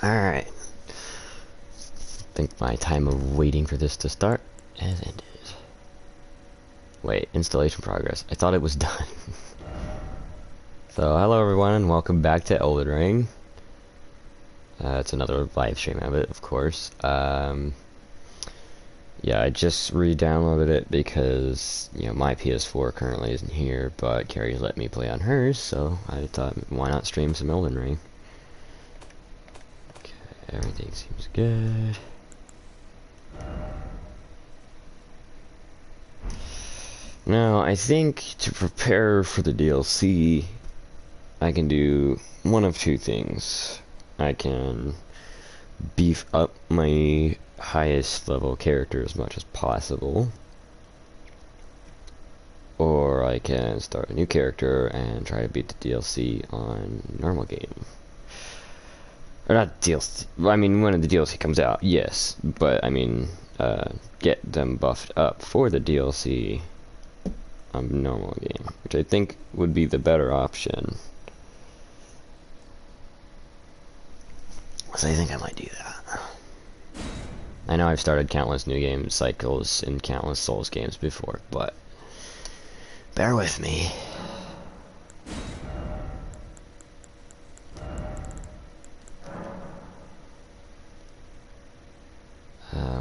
Alright. I think my time of waiting for this to start has ended. Wait, installation progress. I thought it was done. So, hello everyone and welcome back to Elden Ring. It's another live stream of it, of course. Yeah, I just re-downloaded it because, you know, my PS4 currently isn't here, but Carrie's let me play on hers, so I thought, why not stream some Elden Ring? Okay, everything seems good. Now, I think to prepare for the DLC, I can do one of two things. I can beef up my highest level character as much as possible, or I can start a new character and try to beat the DLC on normal game. Or not DLC, I mean when the DLC comes out, yes, but I mean get them buffed up for the DLC on normal game, which I think would be the better option. So I think I might do that. I know I've started countless new game cycles in countless Souls games before, but bear with me.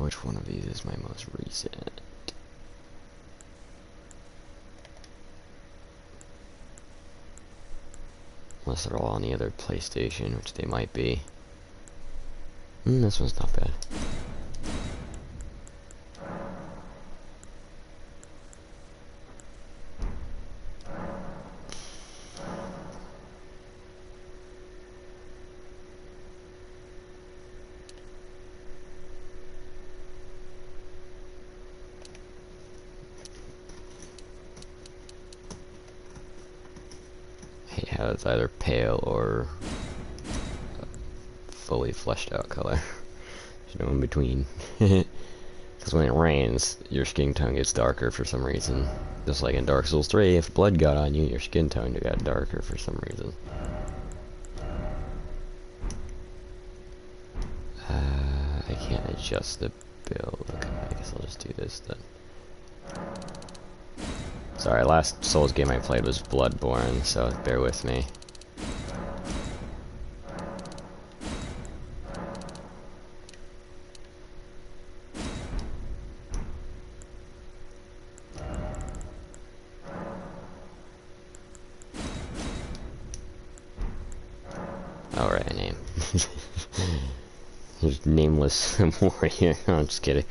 Which one of these is my most recent? Unless they're all on the other PlayStation, which they might be. This one's not bad. Yeah, it's either pale or fully fleshed out color. There's no in between. Because when it rains, your skin tone gets darker for some reason. Just like in Dark Souls 3, if blood got on you, your skin tone got darker for some reason. I can't adjust the build. Okay, I guess I'll just do this then. Sorry, last Souls game I played was Bloodborne, so bear with me. Alright, name. Just nameless warrior. No, I'm just kidding.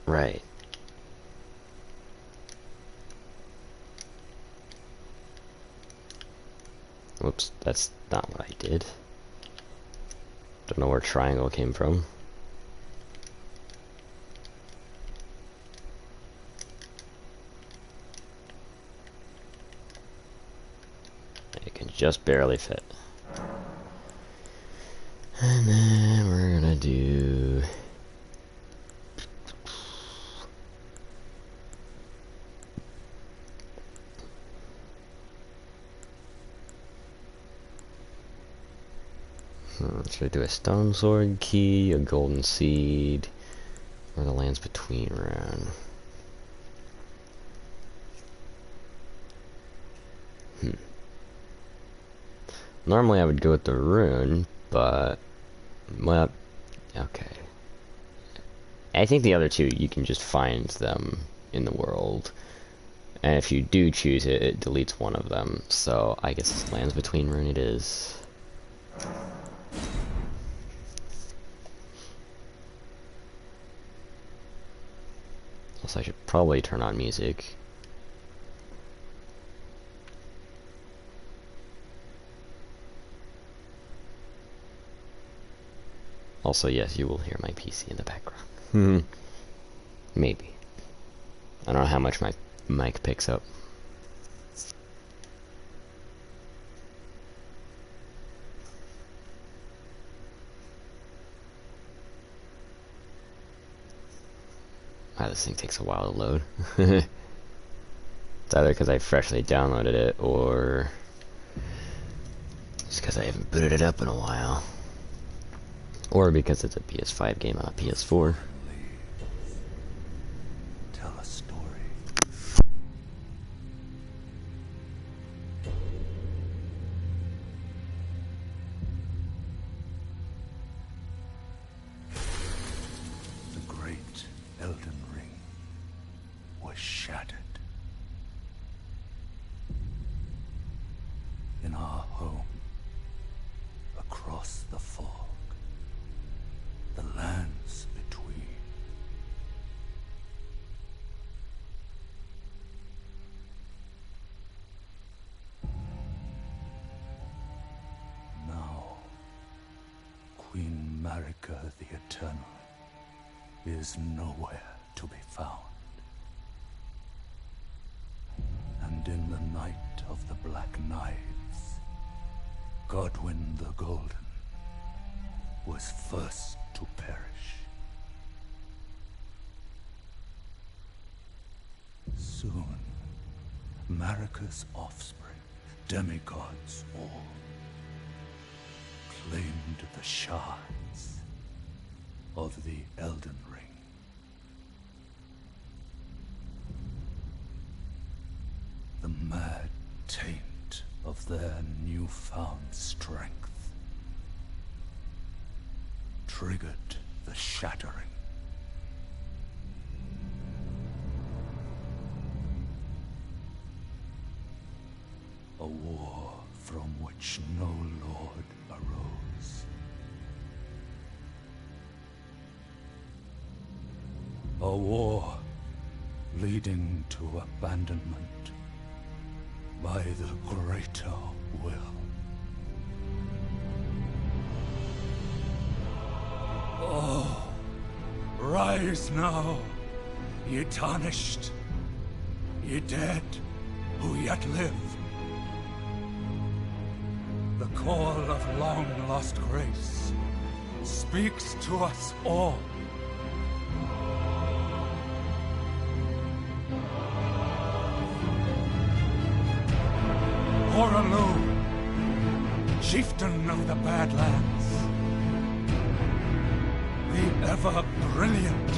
Right. Whoops, that's not what I did. Don't know where triangle came from. It can just barely fit. And then we're gonna do... should I do a stone sword key, a golden seed, or the lands between rune? Normally I would go with the rune, but... well, okay. I think the other two, you can just find them in the world. And if you do choose it, it deletes one of them. So I guess it's lands between rune it is. Also, I should probably turn on music. Also, yes, you will hear my PC in the background. Maybe. I don't know how much my mic picks up. Wow, this thing takes a while to load. It's either because I freshly downloaded it, or just because I haven't booted it up in a while. Or because it's a PS5 game on a PS4. Tell a story. The great Elden Ring was shattered. In our home, across the fog, the lands between. Now, Queen Marika the Eternal is nowhere to be found. And in the night of the Black Knives, Godwyn the Golden was first to perish. Soon, Marika's offspring, demigods all, claimed the shards of the Elden Ring. The mad taint of their newfound strength triggered the shattering. A war from which no lord arose. A war leading to abandonment by the greater will. Oh, rise now, ye tarnished, ye dead who yet live. The call of long-lost grace speaks to us all. Horalu, chieftain of the Badlands, the ever-brilliant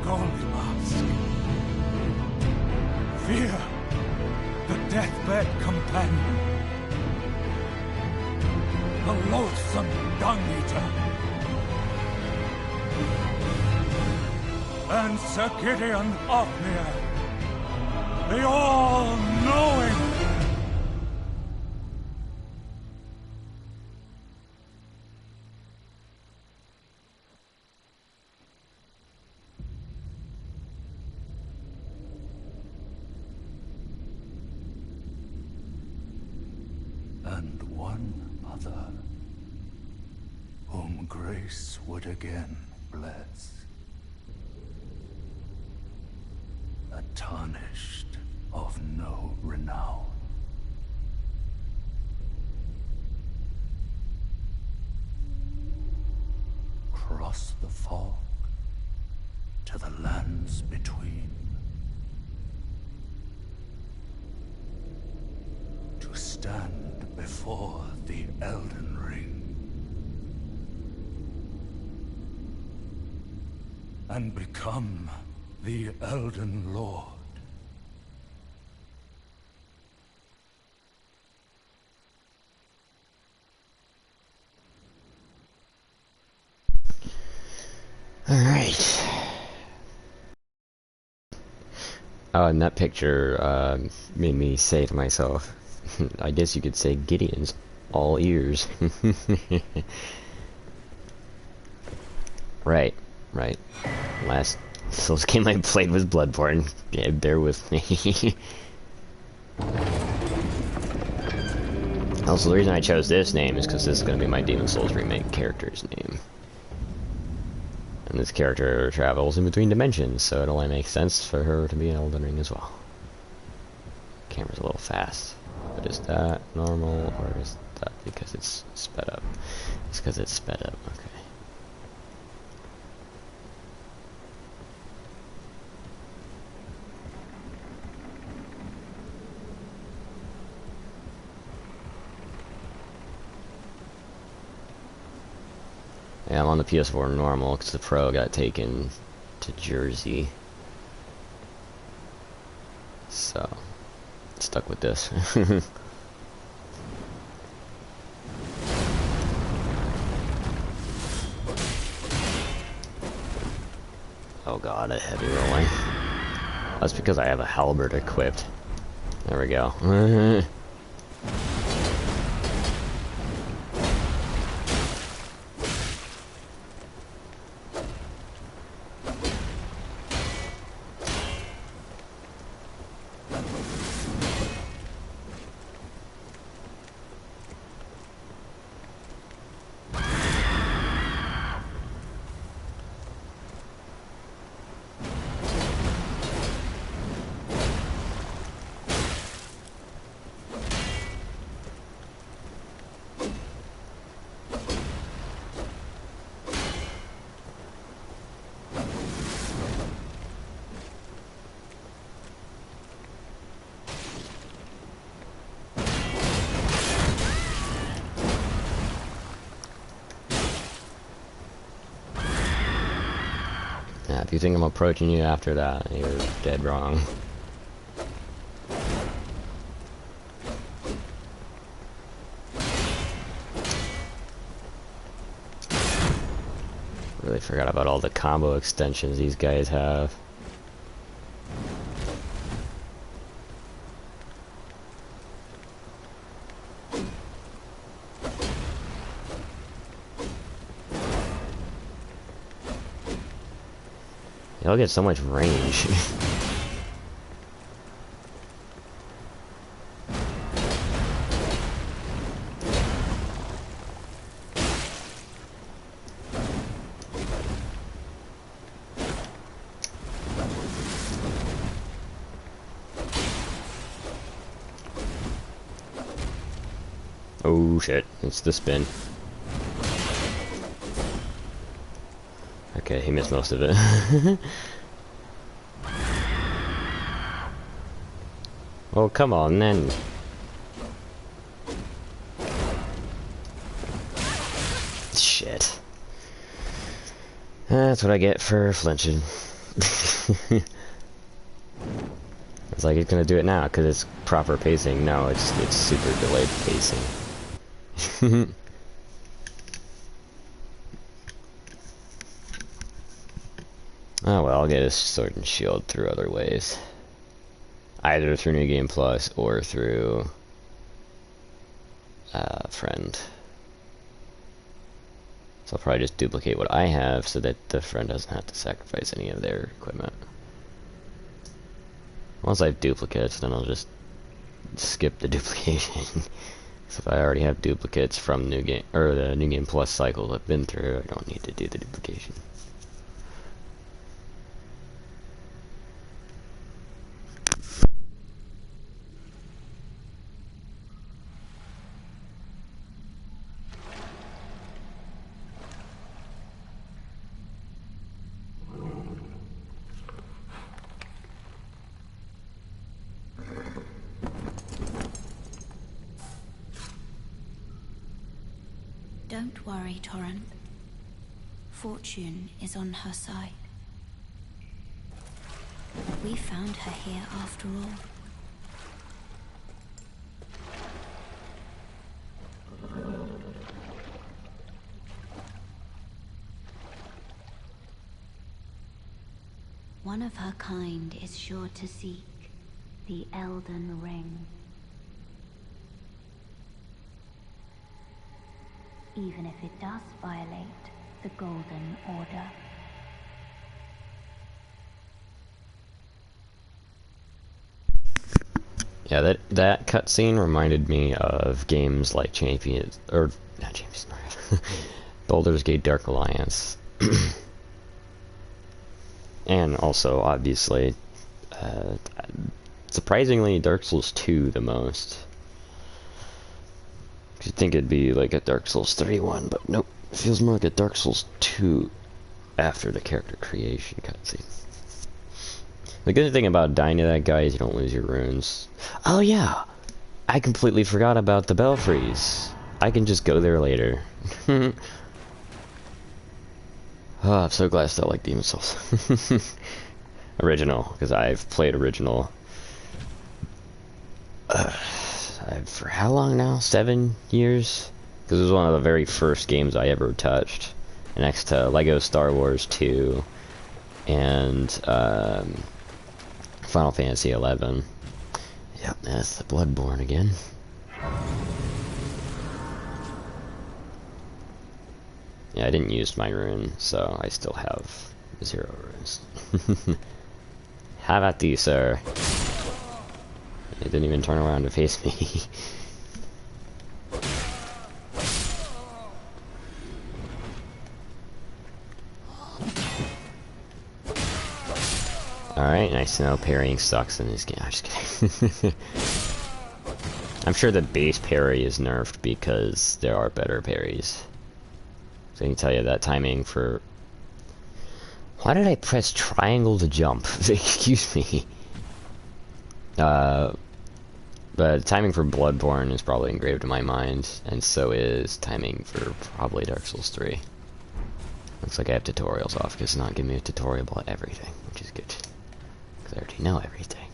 Gold Mask. Fear, the deathbed companion, the loathsome dung-eater, and Sir Gideon Ofnir, the all-knowing. And one other, whom grace would again bless. A tarnished of no renown. Cross the fog to the lands between. To stand before the Elden Ring and become the Elden Lord. All right. Oh, and that picture made me say to myself, I guess you could say Gideon's all ears. Right. Last Souls game I played was Bloodborne. Yeah, bear with me. Also, the reason I chose this name is because this is going to be my Demon Souls remake character's name. And this character travels in between dimensions, so it only makes sense for her to be in Elden Ring as well. Camera's a little fast. But is that normal, or is that because it's sped up? It's because it's sped up, okay. Yeah, I'm on the PS4 normal because the Pro got taken to Jersey. So, stuck with this. Oh god, a heavy rolling. That's because I have a halberd equipped. There we go. Yeah, if you think I'm approaching you after that, you're dead wrong. Really forgot about all the combo extensions these guys have. Y'all get so much range. Oh shit, it's the spin. Okay, he missed most of it. Oh, come on then. Shit. That's what I get for flinching. It's like it's gonna do it now because it's proper pacing. No, it's super delayed pacing. Oh well, I'll get his sword and shield through other ways. Either through New Game Plus or through friend. So I'll probably just duplicate what I have so that the friend doesn't have to sacrifice any of their equipment. Once I have duplicates, then I'll just skip the duplication. So if I already have duplicates from New Game or the New Game Plus cycle I've been through, I don't need to do the duplication. Don't worry, Torrent. Fortune is on her side. We found her here after all. One of her kind is sure to seek the Elden Ring. Even if it does violate the Golden Order. Yeah, that cutscene reminded me of games like Champions, or not Champions, Baldur's Gate Dark Alliance. And also, obviously, surprisingly, Dark Souls 2 the most. You'd think it'd be like a Dark Souls 3 one, but nope. It feels more like a Dark Souls 2 after the character creation cutscene. The good thing about dying to that guy is you don't lose your runes. Oh yeah! I completely forgot about the Belfries. I can just go there later. Oh, I'm so glad I still like Demon Souls. Original, because I've played original. For how long now? 7 years? Because it was one of the very first games I ever touched. Next to Lego Star Wars 2 and Final Fantasy 11. Yep, that's the Bloodborne again. Yeah, I didn't use my rune, so I still have 0 runes. How about these, sir? They didn't even turn around to face me. Alright, nice to know parrying sucks in this game. I'm just kidding. I'm sure the base parry is nerfed because there are better parries. So I can tell you that timing for... Why did I press triangle to jump? Excuse me. But timing for Bloodborne is probably engraved in my mind, and so is timing for probably Dark Souls 3. Looks like I have tutorials off, because it's not giving me a tutorial about everything, which is good. Because I already know everything.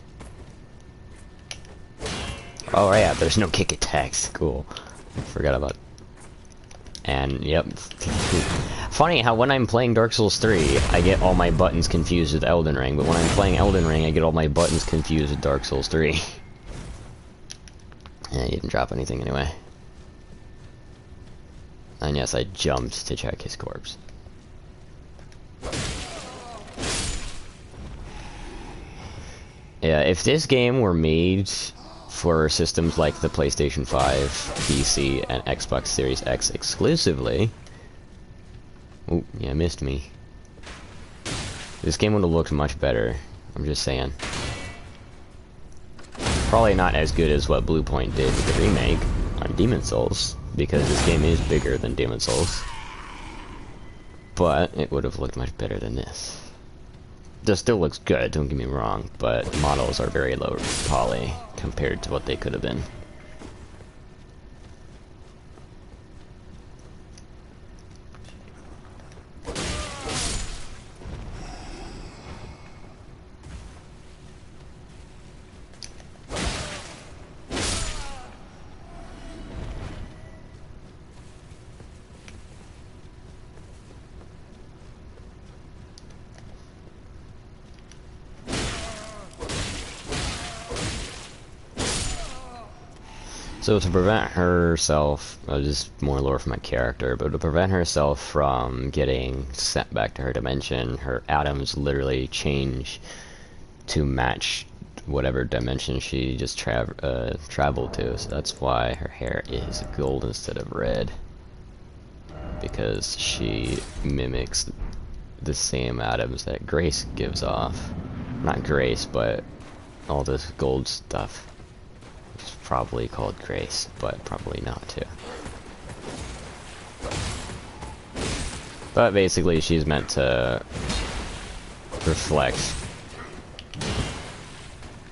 Oh yeah, there's no kick attacks. Cool. Forgot about it. And, yep. Funny how when I'm playing Dark Souls 3, I get all my buttons confused with Elden Ring, but when I'm playing Elden Ring, I get all my buttons confused with Dark Souls 3. Yeah, he didn't drop anything anyway. And yes, I jumped to check his corpse. Yeah, if this game were made for systems like the PlayStation 5, PC, and Xbox Series X exclusively... Oh, yeah, missed me. This game would have looked much better. I'm just saying. Probably not as good as what Bluepoint did with the remake on Demon Souls, because this game is bigger than Demon Souls. But it would have looked much better than this. This still looks good, don't get me wrong, but the models are very low poly compared to what they could have been. So to prevent herself, just more lore for my character, but to prevent herself from getting sent back to her dimension, her atoms literally change to match whatever dimension she just traveled to. So that's why her hair is gold instead of red. Because she mimics the same atoms that Grace gives off. Not Grace, but all this gold stuff. It's probably called Grace, but probably not too. But basically she's meant to reflect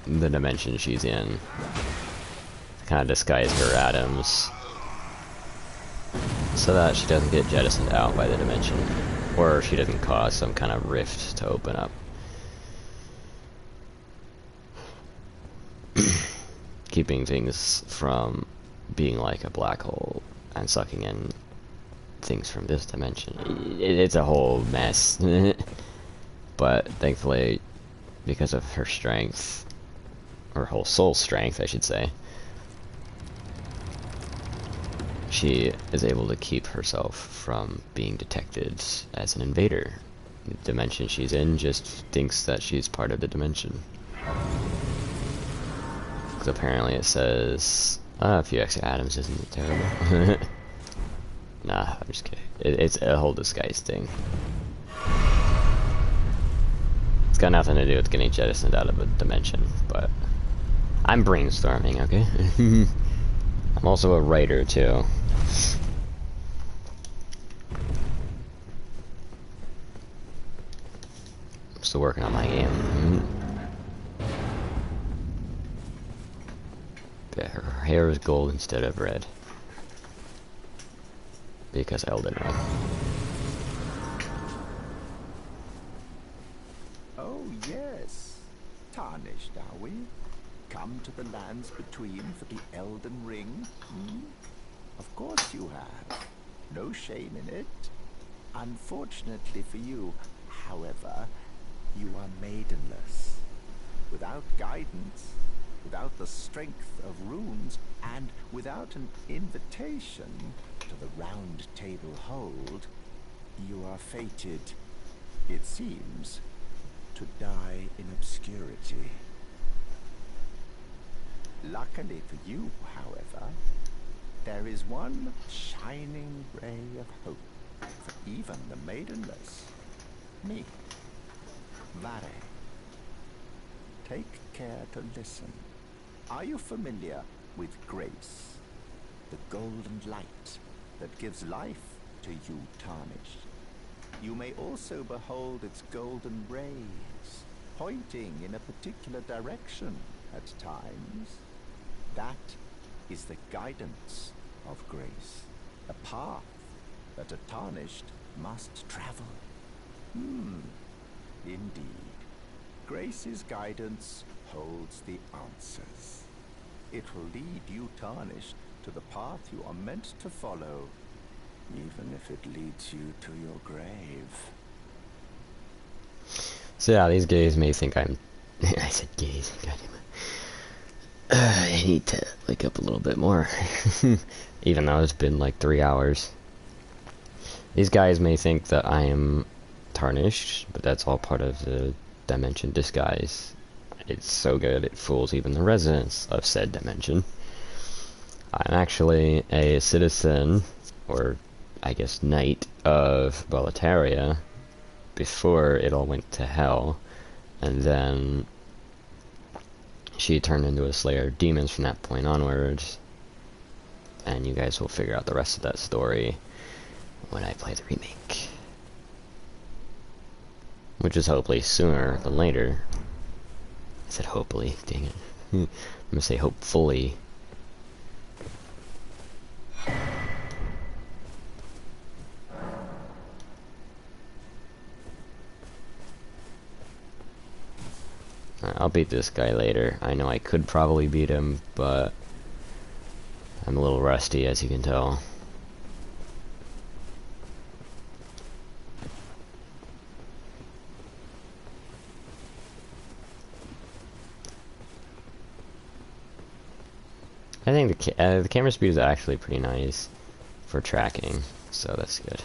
the dimension she's in. Kind of disguise her atoms so that she doesn't get jettisoned out by the dimension. Or she doesn't cause some kind of rift to open up. Keeping things from being like a black hole and sucking in things from this dimension. It's a whole mess. But thankfully, because of her strength, or whole soul strength I should say, she is able to keep herself from being detected as an invader. The dimension she's in just thinks that she's part of the dimension. Because apparently it says, a few extra atoms isn't terrible. Nah, I'm just kidding. It's a whole disguise thing. It's got nothing to do with getting jettisoned out of a dimension, but I'm brainstorming, okay? I'm also a writer, too. I'm still working on my game. Yeah, her hair is gold instead of red. Because Elden Ring. we? Come to the lands between for the Elden Ring? Hmm? Of course you have. No shame in it. Unfortunately for you, however, you are maidenless. Without guidance, without the strength of runes, and without an invitation to the Round Table Hold, you are fated, it seems, to die in obscurity. Luckily for you, however, there is one shining ray of hope for even the maidenless. Me. Vare. Take care to listen. Are you familiar with grace? The golden light that gives life to you tarnished. You may also behold its golden rays, pointing in a particular direction at times. That is the guidance of grace, a path that a tarnished must travel. Indeed. Grace's guidance holds the answers. It will lead you tarnished to the path you are meant to follow, even if it leads you to your grave. So yeah, these gays may think I'm... I said gays, goddamn it. I need to wake up a little bit more. Even though it's been like 3 hours. These guys may think that I am tarnished, but that's all part of the dimension disguise. It's so good it fools even the residents of said dimension. I'm actually a citizen, or I guess knight, of Boletaria before it all went to hell, and then she turned into a slayer of demons from that point onwards, and you guys will figure out the rest of that story when I play the remake. Which is hopefully sooner than later. I said hopefully, dang it. I'm gonna say hopefully. I'll beat this guy later. I know I could probably beat him, but I'm a little rusty, as you can tell. I think the camera speed is actually pretty nice for tracking, so that's good.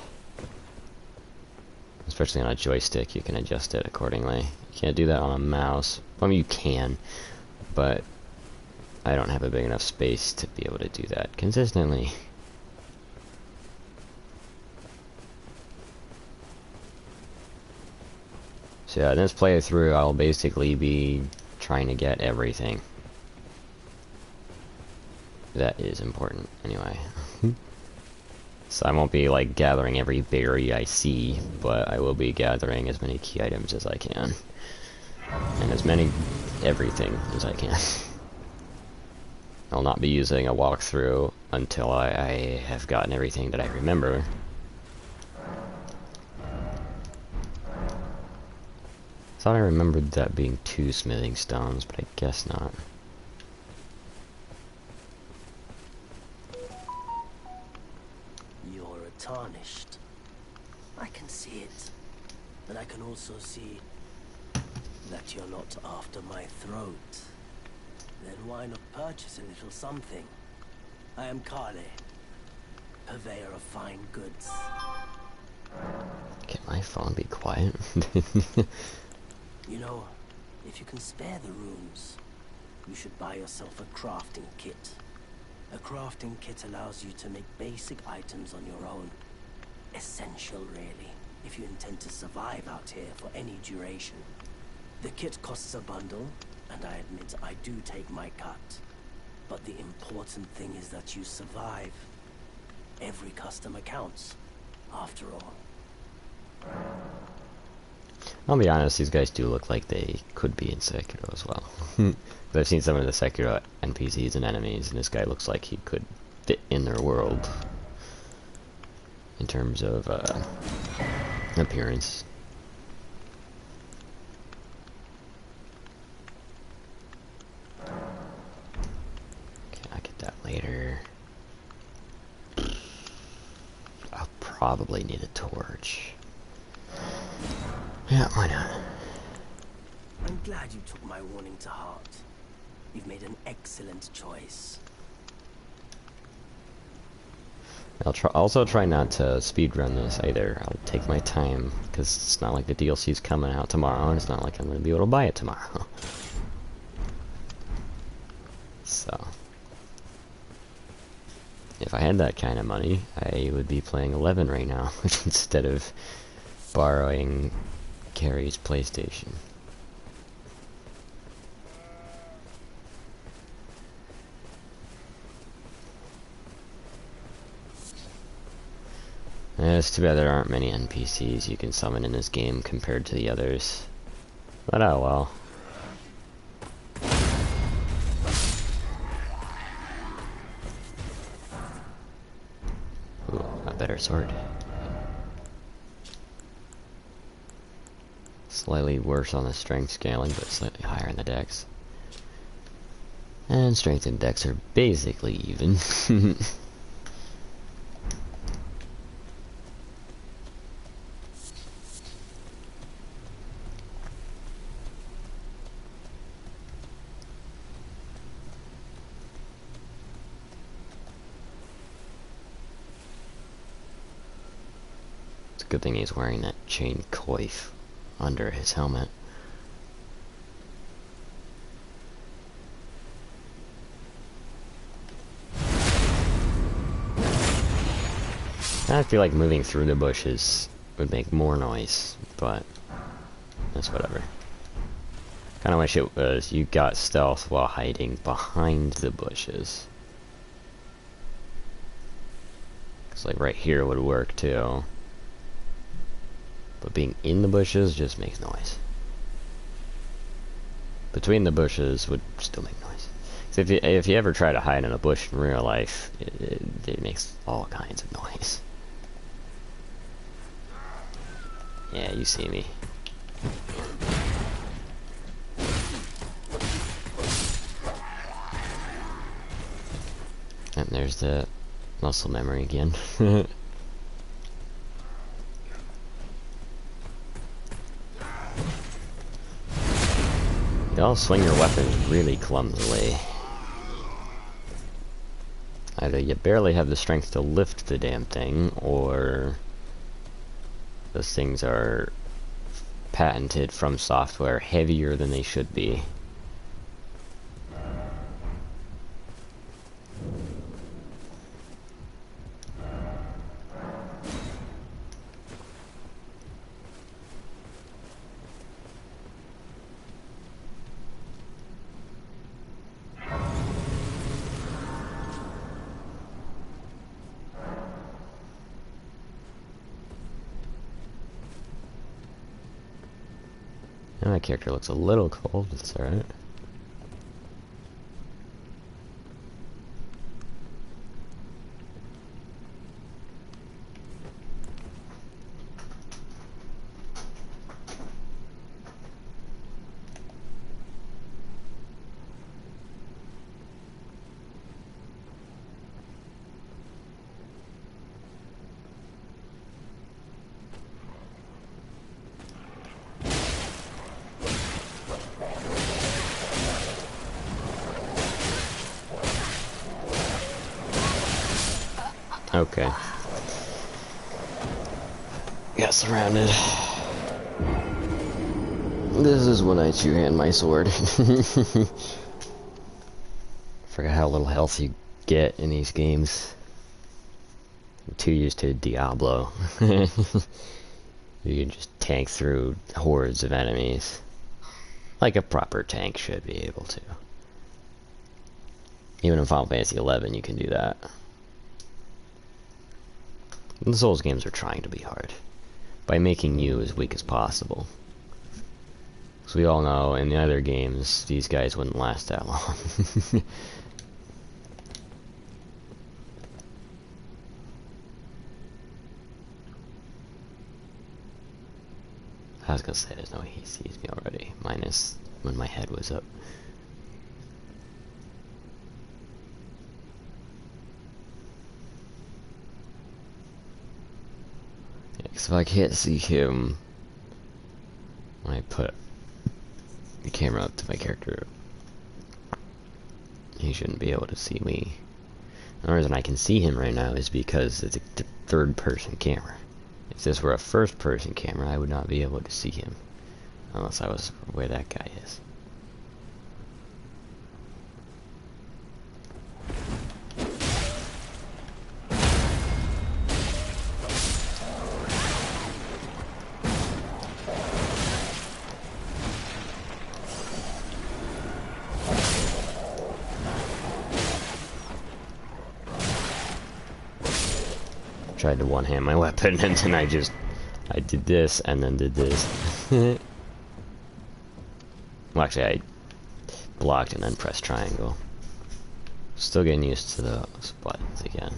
Especially on a joystick, you can adjust it accordingly. You can't do that on a mouse. I mean, you can, but I don't have a big enough space to be able to do that consistently. So yeah, in this playthrough, I'll basically be trying to get everything that is important, anyway. So I won't be like gathering every berry I see, but I will be gathering as many key items as I can. And as many everything as I can. I'll not be using a walkthrough until I have gotten everything that I remember. Thought I remembered that being 2 smithing stones, but I guess not. Tarnished. I can see it, but I can also see that you're not after my throat. Then why not purchase a little something? I am Kale, purveyor of fine goods. Can my phone be quiet? You know, if you can spare the runes, you should buy yourself a crafting kit. A crafting kit allows you to make basic items on your own. Essential, really, if you intend to survive out here for any duration. The kit costs a bundle, and I admit I do take my cut. But the important thing is that you survive. Every customer counts, after all. I'll be honest, these guys do look like they could be in Sekiro as well. But I've seen some of the Sekiro NPCs and enemies, and this guy looks like he could fit in their world. In terms of appearance. generator. I'll probably need a torch. Yeah, why not? I'm glad you took my warning to heart. You've made an excellent choice. I'll also try not to speedrun this either. I'll take my time, because it's not like the DLC's coming out tomorrow, and it's not like I'm going to be able to buy it tomorrow. So, if I had that kind of money, I would be playing 11 right now, instead of borrowing Carrie's PlayStation. It's too bad there aren't many NPCs you can summon in this game compared to the others. But oh well. Ooh, a better sword. Slightly worse on the strength scaling, but slightly higher in the dex. And strength and dex are basically even. Good thing he's wearing that chain coif under his helmet. I feel like moving through the bushes would make more noise, but that's whatever. Kinda wish it was you got stealth while hiding behind the bushes. 'Cause like right here would work too. But being in the bushes just makes noise. Between the bushes would still make noise. So if you ever try to hide in a bush in real life, it makes all kinds of noise. Yeah, you see me. And there's the muscle memory again. Y'all swing your weapons really clumsily. Either you barely have the strength to lift the damn thing, or those things are patented from software heavier than they should be. And my character looks a little cold, it's alright. Okay. Got surrounded. This is when I two-hand my sword. Forgot how little health you get in these games. I'm too used to Diablo. You can just tank through hordes of enemies. Like a proper tank should be able to. Even in Final Fantasy XI you can do that. The Souls games are trying to be hard by making you as weak as possible. So we all know in the other games these guys wouldn't last that long. I was gonna say there's no way he sees me already, minus when my head was up. Because if I can't see him when I put the camera up to my character, he shouldn't be able to see me. The only reason I can see him right now is because it's a third-person camera. If this were a first-person camera, I would not be able to see him. Unless I was where that guy is. Tried to one-hand my weapon, and then I did this, and then did this. Well, actually, I blocked and then pressed triangle. Still getting used to those buttons again.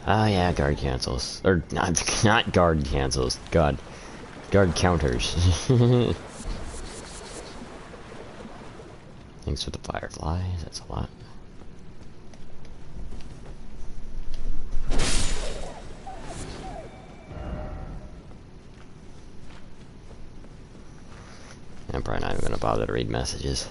Ah, yeah, guard cancels. Or, not guard cancels. God. Guard counters. Thanks for the fireflies, that's a lot. I'm probably not even gonna bother to read messages.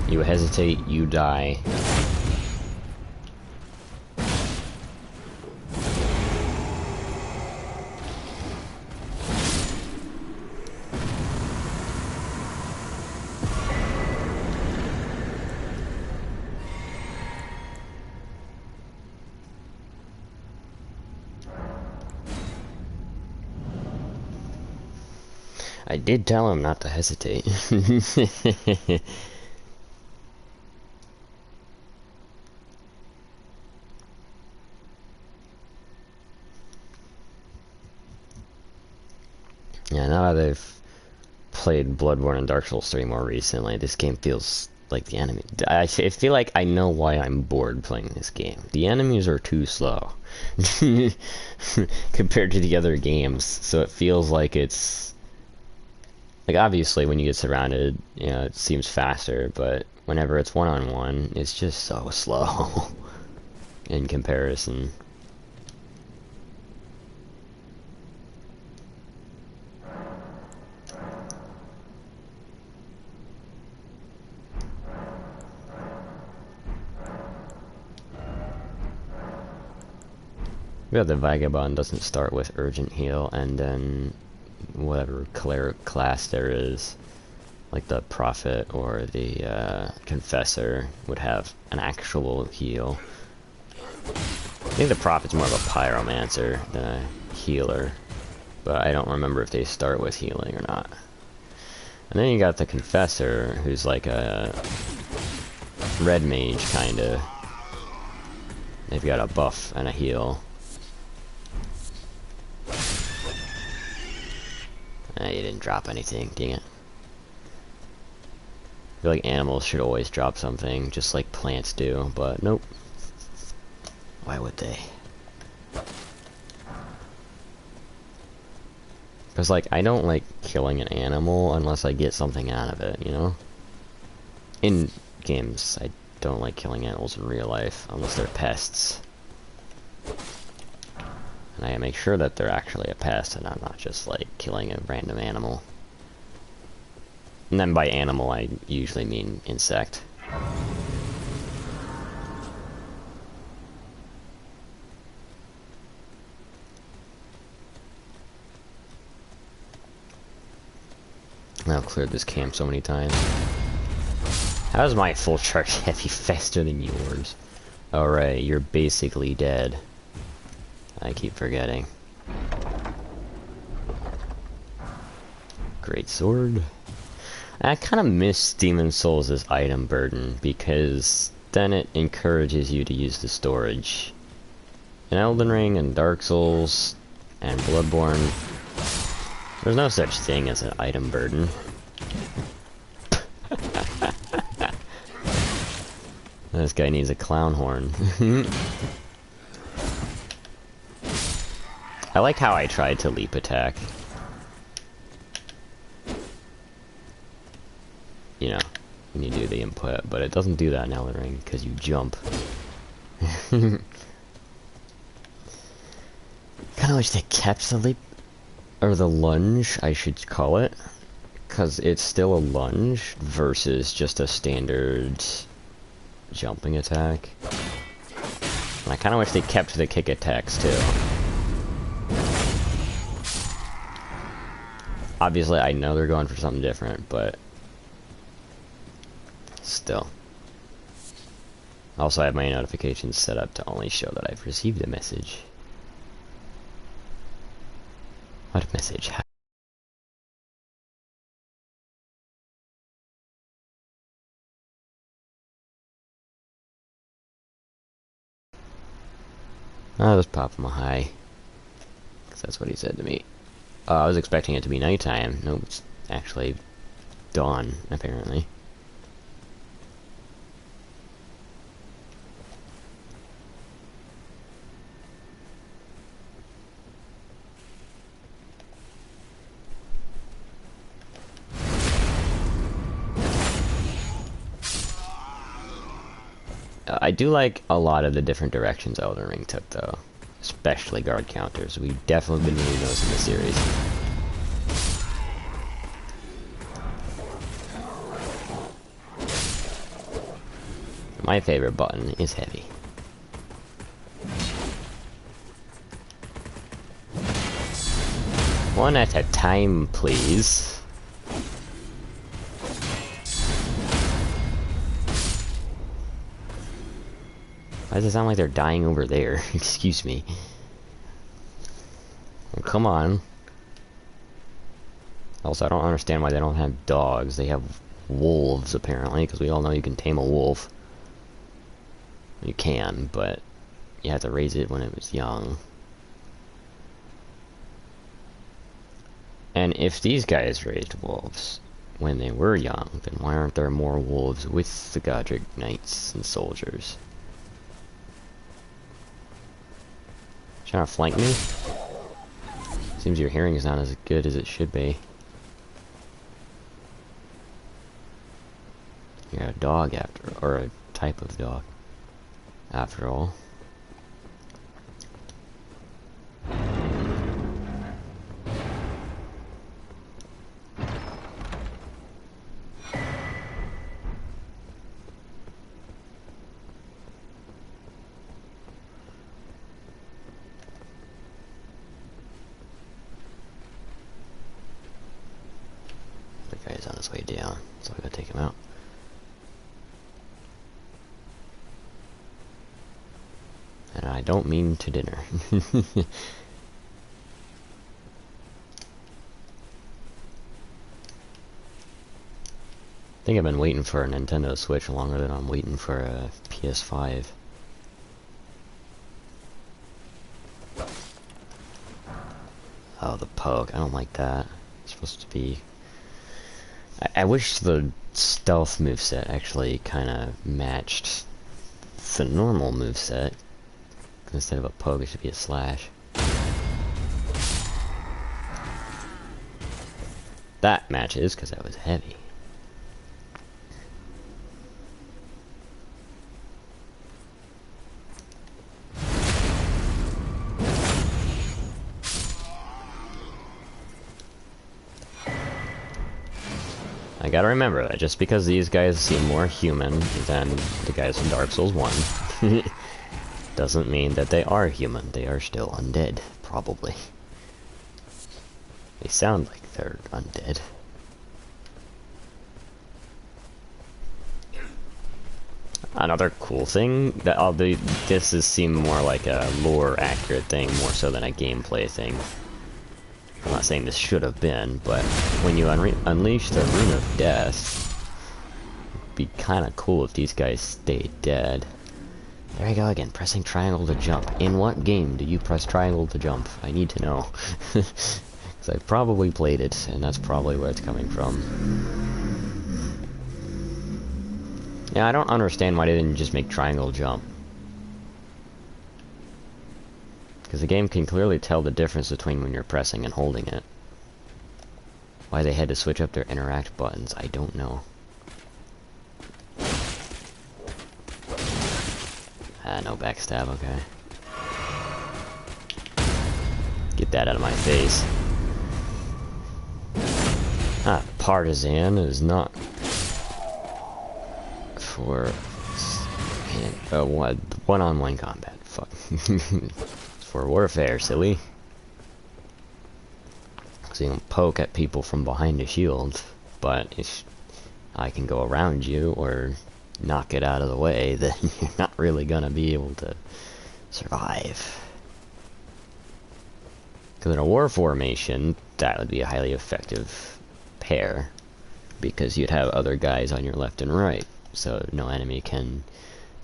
You hesitate, you die. I did tell him not to hesitate. Yeah, now that I've played Bloodborne and Dark Souls 3 more recently, this game feels like the enemy. I feel like I know why I'm bored playing this game. The enemies are too slow compared to the other games, so it feels like it's... Like, obviously, when you get surrounded, you know, it seems faster, but whenever it's one-on-one, it's just so slow in comparison. Yeah, the Vagabond doesn't start with Urgent Heal, and then whatever cleric class there is, like the Prophet or the Confessor, would have an actual heal. I think the Prophet's more of a pyromancer than a healer, but I don't remember if they start with healing or not. And then you got the Confessor, who's like a red mage, kinda. They've got a buff and a heal. You didn't drop anything, dang it. I feel like animals should always drop something, just like plants do, but nope. Why would they? Because, like, I don't like killing an animal unless I get something out of it, you know? In games, I don't like killing animals in real life, unless they're pests. And I make sure that they're actually a pest and I'm not just like killing a random animal. And then by animal I usually mean insect. I've cleared this camp so many times. How is my full charge heavy faster than yours? Alright, you're basically dead. I keep forgetting. Great sword. I kind of miss Demon Souls' item burden, because then it encourages you to use the storage. In Elden Ring and Dark Souls and Bloodborne, there's no such thing as an item burden. This guy needs a clown horn. I like how I tried to leap attack. You know, when you do the input, but it doesn't do that in Elden Ring because you jump. Kinda wish they kept the leap, or the lunge, I should call it, because it's still a lunge versus just a standard jumping attack. And I kinda wish they kept the kick attacks too. Obviously, I know they're going for something different, but still. Also, I have my notifications set up to only show that I've received a message. What message? I'll just pop him a hi. Because that's what he said to me. I was expecting it to be nighttime. Nope, it's actually dawn, apparently. I do like a lot of the different directions Elden Ring took, though. Especially guard counters. We've definitely been doing those in the series. My favorite button is heavy. One at a time, please. Why does it sound like they're dying over there? Excuse me. Well, come on. Also, I don't understand why they don't have dogs. They have wolves, apparently, because we all know you can tame a wolf. You can, but you have to raise it when it was young. And if these guys raised wolves when they were young, then why aren't there more wolves with the Godric knights and soldiers? Trying to flank me? Seems your hearing is not as good as it should be. You're a dog after, or a type of dog, after all. The guy's on his way down, so I gotta take him out. And I don't mean to dinner. I think I've been waiting for a Nintendo Switch longer than I'm waiting for a PS5. Oh, the poke. I don't like that. It's supposed to be... I wish the stealth moveset actually kind of matched the normal moveset. Instead of a poke, it should be a slash. That matches, because that was heavy. I gotta remember that just because these guys seem more human than the guys from Dark Souls 1 doesn't mean that they are human. They are still undead, probably. They sound like they're undead. Another cool thing that this is seem more like a lore accurate thing more so than a gameplay thing. I'm not saying this should have been, but when you unleash the Rune of Death, it'd be kind of cool if these guys stayed dead. There you go again, pressing triangle to jump. In what game do you press triangle to jump? I need to know. Because I've probably played it, and that's probably where it's coming from. Yeah, I don't understand why they didn't just make triangle jump. Because the game can clearly tell the difference between when you're pressing and holding it. Why they had to switch up their interact buttons, I don't know. Ah, no backstab, okay. Get that out of my face. Ah, partisan is not for one-on-one combat. Fuck. It's for warfare, silly. So you can poke at people from behind a shield, but if I can go around you or knock it out of the way, then you're not really gonna be able to survive. Because in a war formation, that would be a highly effective pair, because you'd have other guys on your left and right, so no enemy can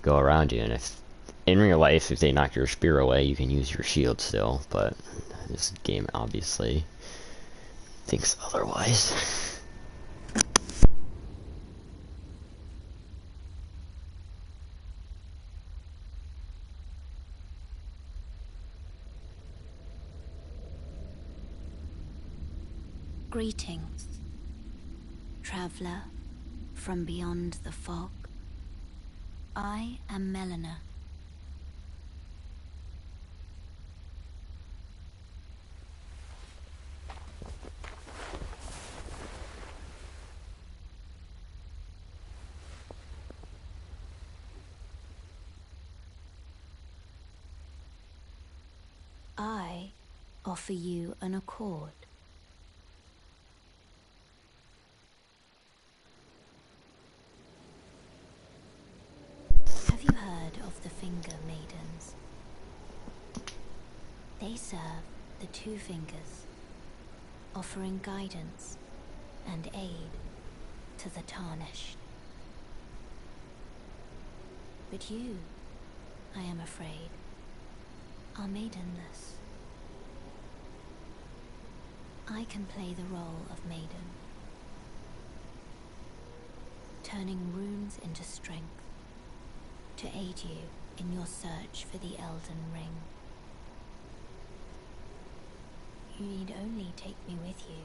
go around you. And if in real life, if they knock your spear away, you can use your shield still, but this game obviously thinks otherwise. Greetings, traveler from beyond the fog. I am Melina. I offer you an accord. Have you heard of the Finger Maidens? They serve the Two Fingers, offering guidance and aid to the Tarnished. But you, I am afraid, are maidenless. I can play the role of maiden, turning runes into strength to aid you in your search for the Elden Ring. You need only take me with you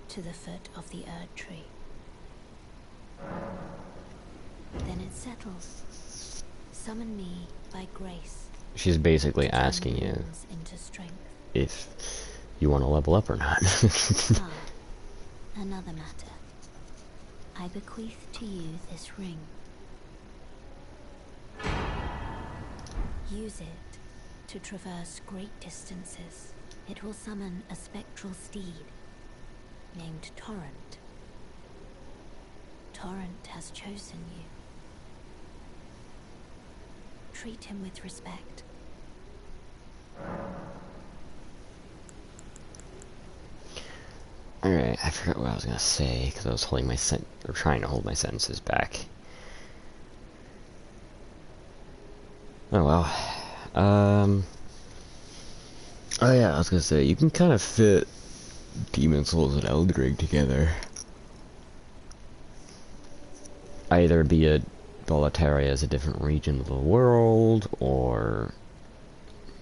to the foot of the Erd Tree. Then it settles. Summon me by grace. She's basically to turn asking you runes into strength. if you want to level up or not. Ah, another matter. I bequeath to you this ring. Use it to traverse great distances. It will summon a spectral steed named Torrent. Torrent has chosen you. Treat him with respect. Alright, I forgot what I was gonna say, because I was holding my trying to hold my sentences back. Oh well. Oh yeah, I was gonna say, you can kind of fit Demon Souls and Elden Ring together. Either be it Boletaria as a different region of the world, or,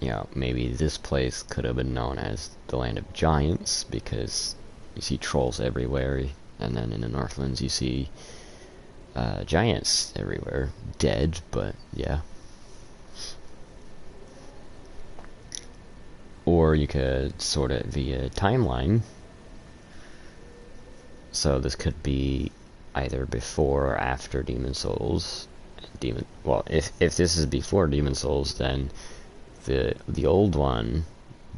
you know, maybe this place could have been known as the Land of Giants, because you see trolls everywhere, and then in the Northlands you see giants everywhere. Dead, but yeah. Or you could sort it via timeline. So this could be either before or after Demon Souls. Well, if this is before Demon Souls, then the old one,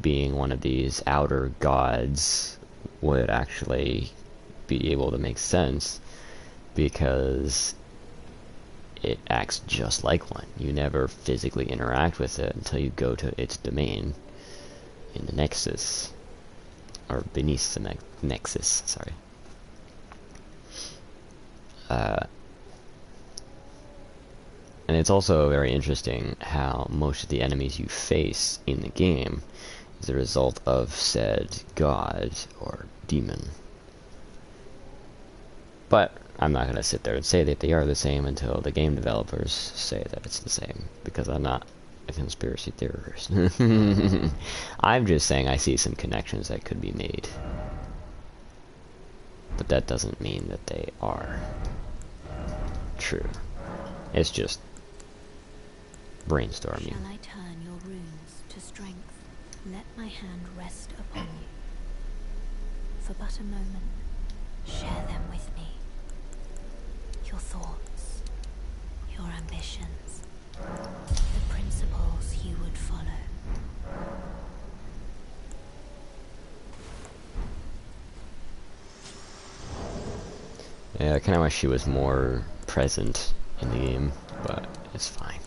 being one of these outer gods, would actually be able to make sense, because it acts just like one. You never physically interact with it until you go to its domain in the Nexus, or beneath the Nexus, sorry. And it's also very interesting how most of the enemies you face in the game is a result of said god or demon. But I'm not gonna sit there and say that they are the same until the game developers say that it's the same, because I'm not a conspiracy theorist. I'm just saying I see some connections that could be made. But that doesn't mean that they are true. It's just brainstorming. Shall I turn your runes to strength? Let my hand rest upon you. For but a moment, share them with me. Your thoughts, your ambitions, the principles you would follow. Yeah, I kind of wish she was more present in the game, but it's fine.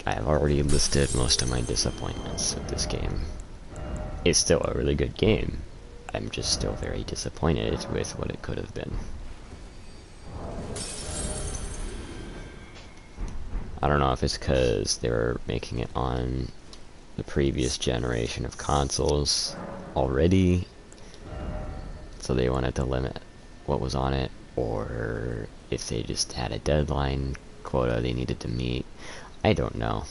I've already listed most of my disappointments with this game. It's still a really good game. I'm just still very disappointed with what it could have been. I don't know if it's because they were making it on the previous generation of consoles already, so they wanted to limit what was on it, or if they just had a deadline quota they needed to meet. I don't know.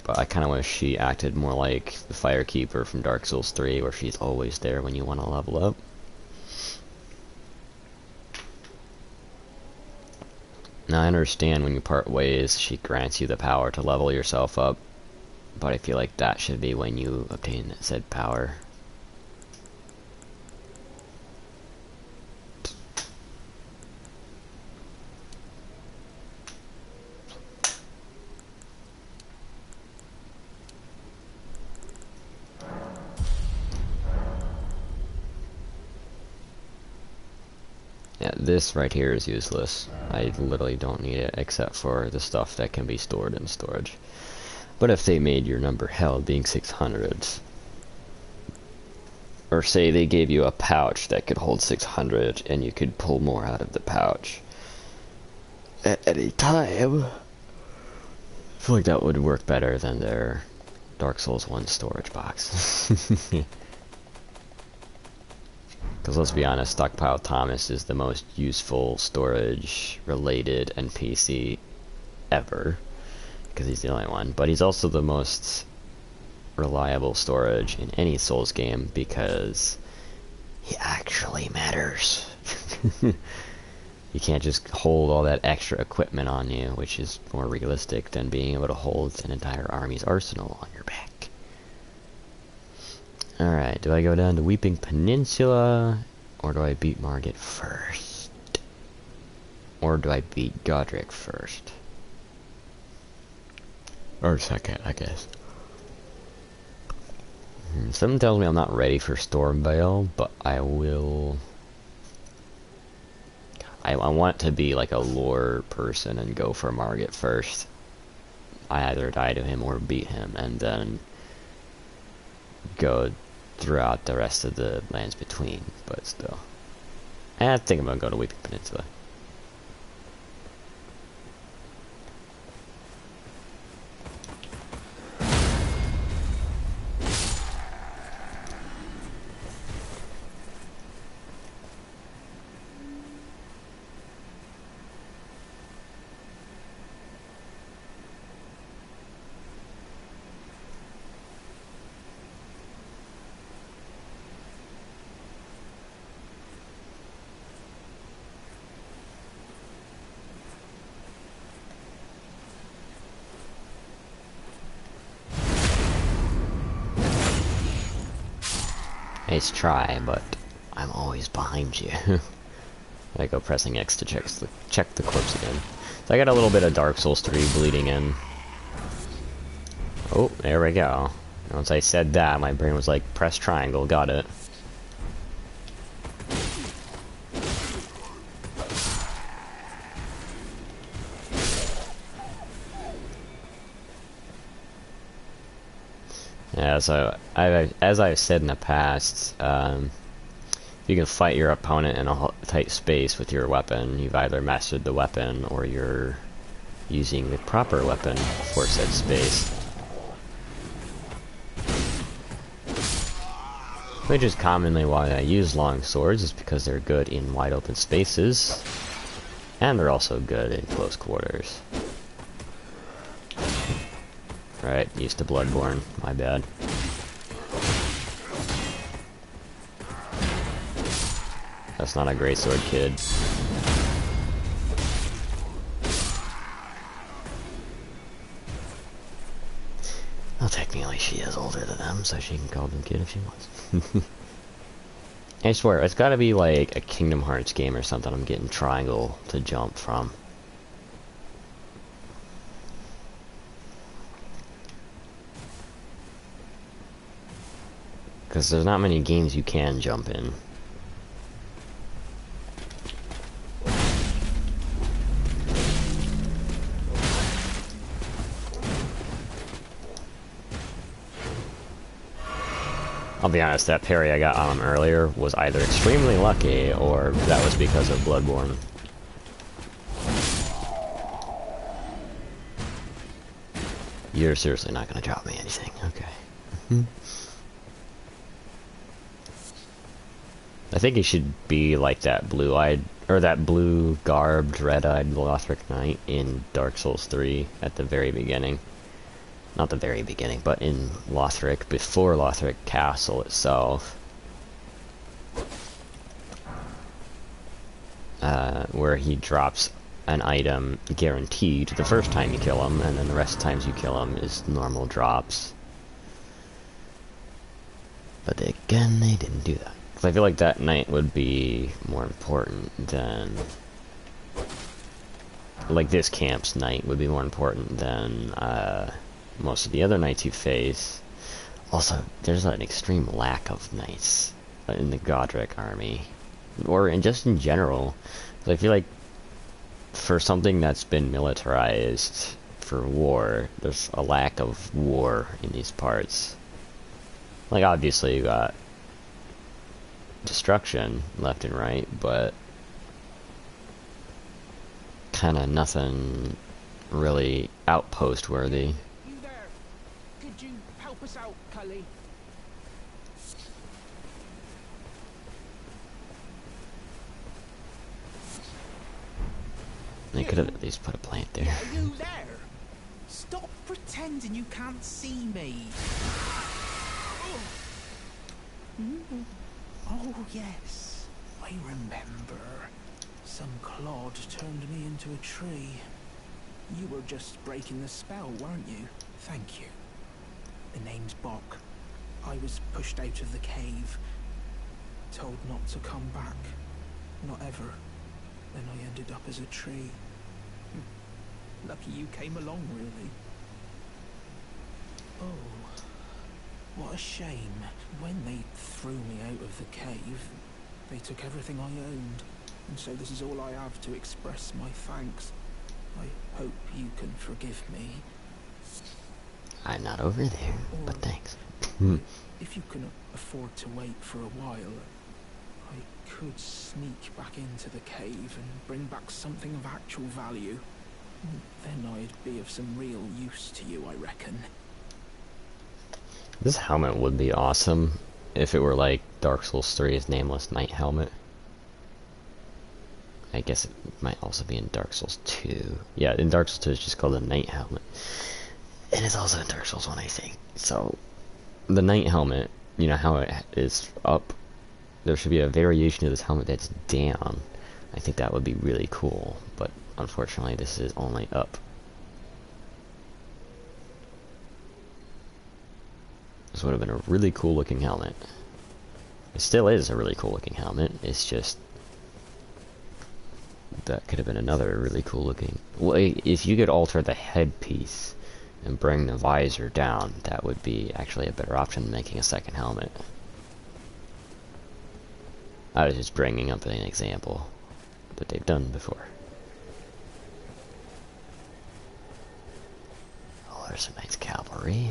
But I kind of wish she acted more like the Firekeeper from Dark Souls 3, where she's always there when you want to level up. Now I understand when you part ways, she grants you the power to level yourself up, but I feel like that should be when you obtain said power. Yeah, this right here is useless. I literally don't need it except for the stuff that can be stored in storage. But if they made your number held being 600, or say they gave you a pouch that could hold 600 and you could pull more out of the pouch at any time, I feel like that would work better than their Dark Souls 1 storage box. Because let's be honest, Stockpile Thomas is the most useful storage-related NPC ever, because he's the only one. But he's also the most reliable storage in any Souls game, because he actually matters. You can't just hold all that extra equipment on you, which is more realistic than being able to hold an entire army's arsenal on your back. Alright, do I go down to Weeping Peninsula, or do I beat Margit first? Or do I beat Godric first? Or second, I guess. Something tells me I'm not ready for Stormveil, but I will... I want to be like a lore person and go for Margit first. I either die to him or beat him, and then go throughout the rest of the lands between, but still. I think I'm gonna go to Weeping Peninsula. Nice try, but I'm always behind you. I go pressing X to check the corpse again. So I got a little bit of Dark Souls 3 bleeding in. Oh, there we go. And once I said that, my brain was like, press triangle, got it. Yeah, so as I've said in the past, you can fight your opponent in a tight space with your weapon. You've either mastered the weapon or you're using the proper weapon for said space. Which is commonly why I use long swords, is because they're good in wide open spaces, and they're also good in close quarters. Right, used to Bloodborne, my bad. That's not a great sword, kid. Well, technically she is older than them, so she can call them kid if she wants. I swear, it's gotta be like a Kingdom Hearts game or something I'm getting triangle to jump from. Because there's not many games you can jump in. I'll be honest, that parry I got on him earlier was either extremely lucky, or that was because of Bloodborne. You're seriously not gonna drop me anything, okay. I think he should be like that blue-eyed, or that blue-garbed, red-eyed Lothric Knight in Dark Souls 3 at the very beginning. Not the very beginning, but in Lothric, before Lothric Castle itself. Where he drops an item guaranteed the first time you kill him, and then the rest of the times you kill him is normal drops. But again, they didn't do that. Because I feel like that knight would be more important than... Like this camp's knight would be more important than most of the other knights you face. Also, there's an extreme lack of knights in the Godric army. Or just in general. I feel like for something that's been militarized for war, there's a lack of war in these parts. Like, obviously you got destruction left and right, but kinda nothing really outpost worthy. You there? Could you help us out, Cully? They could have at least put a plant there. Are you there? Stop pretending you can't see me. Oh, yes. I remember. Some clod turned me into a tree. You were just breaking the spell, weren't you? Thank you. The name's Bok. I was pushed out of the cave. Told not to come back. Not ever. Then I ended up as a tree. Lucky you came along, really. Oh, what a shame. When they threw me out of the cave, they took everything I owned. And so this is all I have to express my thanks. I hope you can forgive me. I'm not over there, but thanks. If you can afford to wait for a while, I could sneak back into the cave and bring back something of actual value. Then I'd be of some real use to you, I reckon. This helmet would be awesome if it were like Dark Souls 3's Nameless Knight helmet. I guess it might also be in Dark Souls 2. Yeah, in Dark Souls 2 it's just called the Knight helmet. And it's also in Dark Souls 1, I think. So, the Knight helmet, you know how it is up, there should be a variation of this helmet that's down. I think that would be really cool, but unfortunately this is only up. This would have been a really cool looking helmet. It still is a really cool looking helmet, it's just... that could have been another really cool looking... Well, if you could alter the headpiece and bring the visor down, that would be actually a better option than making a second helmet. I was just bringing up an example that they've done before. Oh, there's some nice cavalry.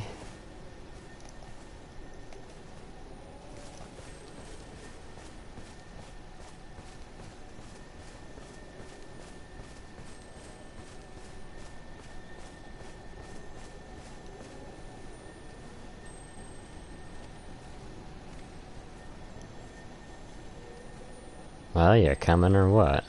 Well, you coming or what?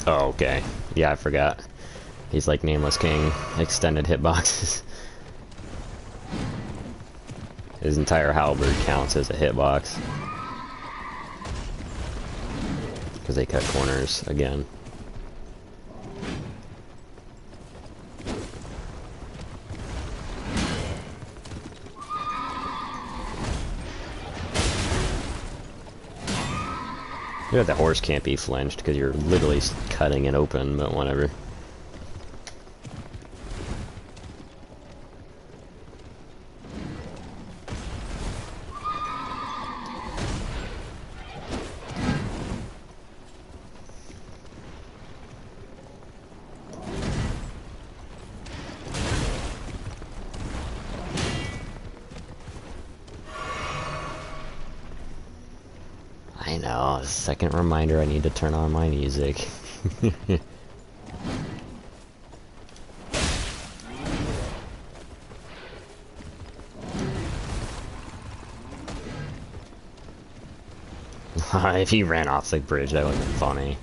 Oh, okay. Yeah, I forgot. He's like Nameless King, extended hitboxes. His entire halberd counts as a hitbox. Because they cut corners again. Yeah, the horse can't be flinched because you're literally cutting it open, but whatever. I know, second reminder I need to turn on my music. If he ran off the bridge, that would have been funny.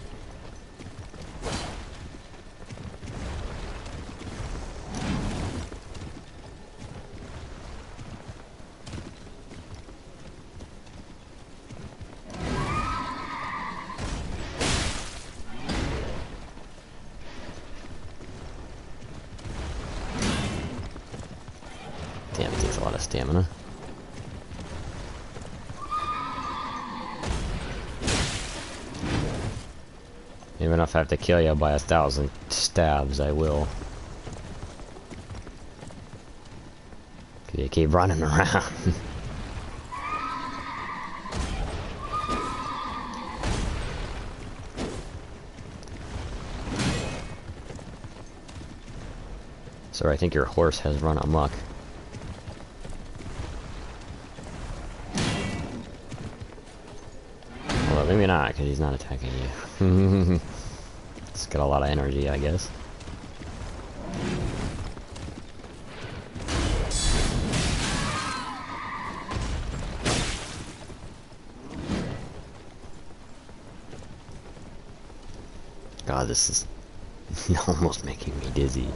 Damn, it takes a lot of stamina. Even if I have to kill you by 1,000 stabs, I will. Cause you keep running around. So I think your horse has run amok. Well, maybe not, because he's not attacking you. It's got a lot of energy, I guess. God, this is almost making me dizzy.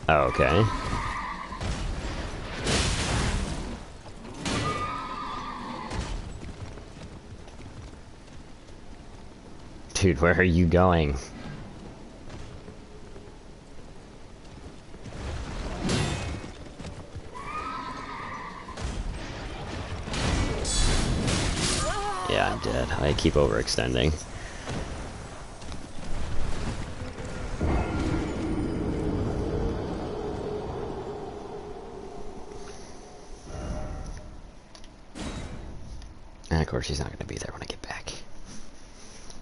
Oh, okay. Dude, where are you going? Yeah, I'm dead. I keep overextending. And of course, he's not going to be there when I get back.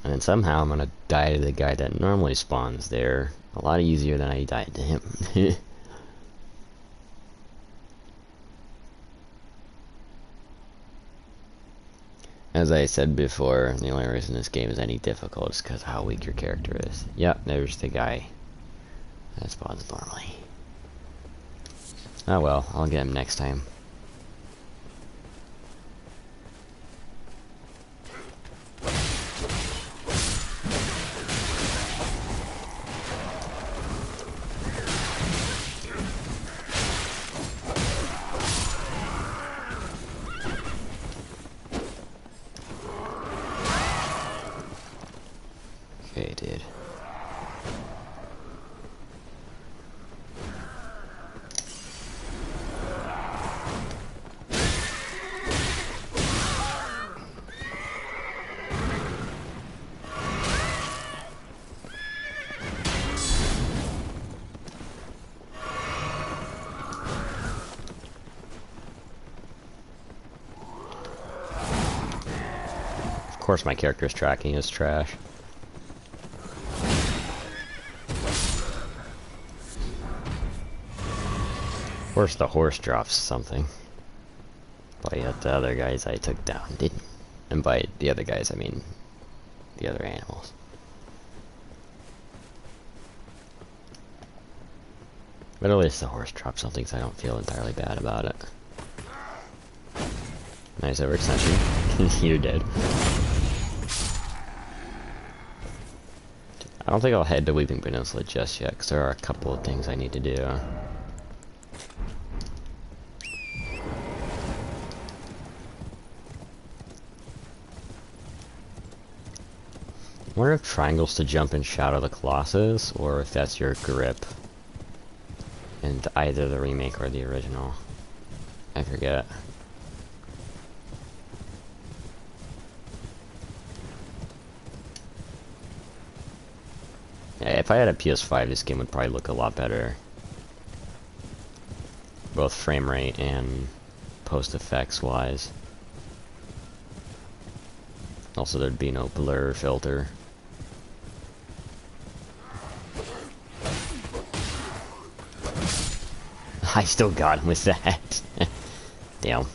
And then somehow I'm going to die to the guy that normally spawns there. A lot easier than I died to him. As I said before, the only reason this game is any difficult is because of how weak your character is. Yep, there's the guy that spawns normally. Oh well, I'll get him next time. course my character's tracking is trash. Of course the horse drops something. But yet the other guys I took down didn't. And by the other guys I mean the other animals. But at least the horse dropped something, so I don't feel entirely bad about it. Nice overextension. You're dead. I don't think I'll head to Weeping Peninsula just yet, because there are a couple of things I need to do. I wonder if triangles to jump in Shadow of the Colossus, or if that's your grip in either the remake or the original. I forget. Yeah, if I had a PS5, this game would probably look a lot better. Both frame rate and post effects wise. Also, there'd be no blur filter. I still got him with that. Damn.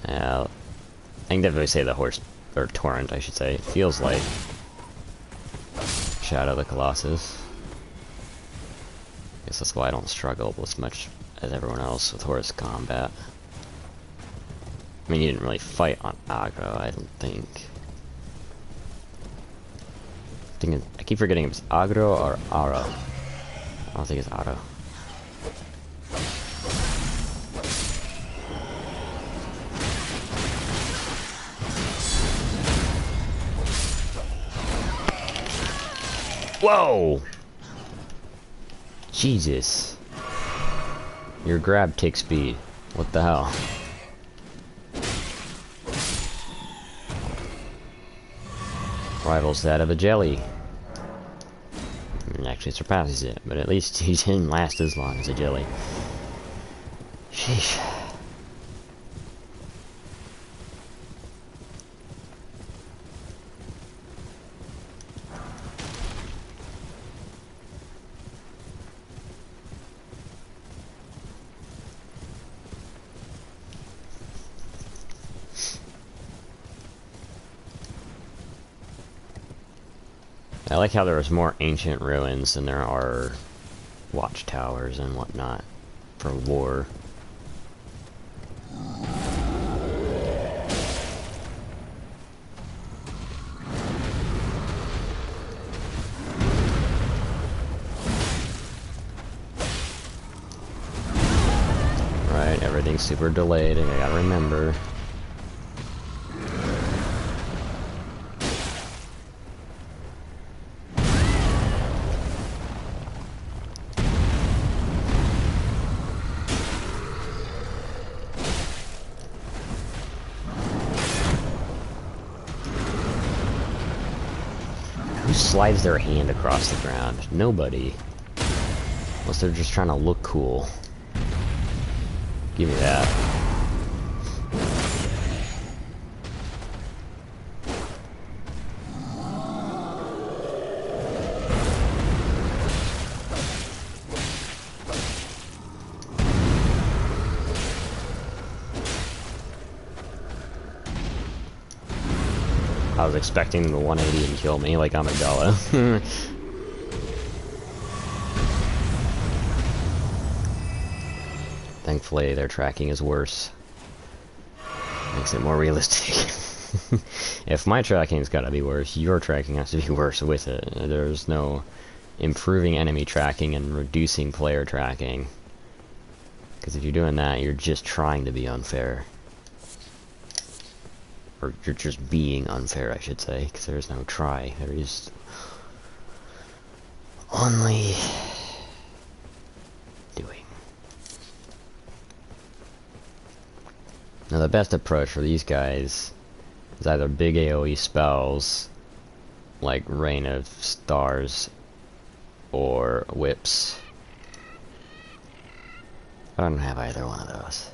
I can definitely say the horse, or torrent I should say, it feels like Shadow of the Colossus. Guess that's why I don't struggle as much as everyone else with horse combat. I mean, you didn't really fight on aggro, I don't think. I keep forgetting if it's aggro or aro. I don't think it's auto. Whoa! Jesus. Your grab takes speed. What the hell? Rivals that of a jelly. It actually surpasses it, but at least he didn't last as long as a jelly. Sheesh. I like how there's more ancient ruins than there are watchtowers and whatnot for war. Right, everything's super delayed and I gotta remember. Slides their hand across the ground. Nobody. Unless they're just trying to look cool. Give me that. I was expecting the 180 and kill me like Amidala. Thankfully, their tracking is worse. Makes it more realistic. If my tracking's gotta be worse, your tracking has to be worse with it. There's no improving enemy tracking and reducing player tracking. Because if you're doing that, you're just trying to be unfair. Or you're just being unfair, I should say, because there's no try. There is only doing. Now the best approach for these guys is either big AoE spells, like Rain of Stars, or whips. I don't have either one of those.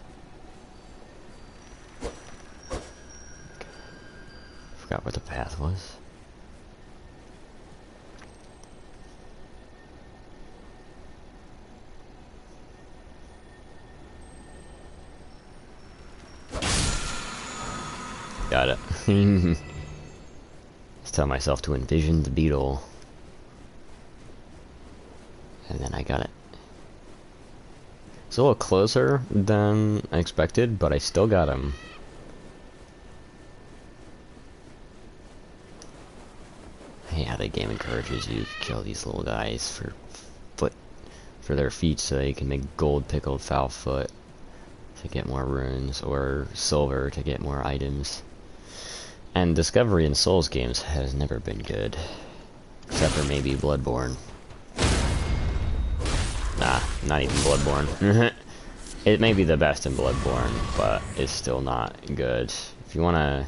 forgot what the path was. Got it. Just tell myself to envision the beetle. And then I got it. It's a little closer than I expected, but I still got him. I hate how the game encourages you to kill these little guys for their feet so they can make gold pickled foul foot to get more runes, or silver to get more items. And discovery in Souls games has never been good. Except for maybe Bloodborne. Nah, not even Bloodborne. It may be the best in Bloodborne, but it's still not good. If you wanna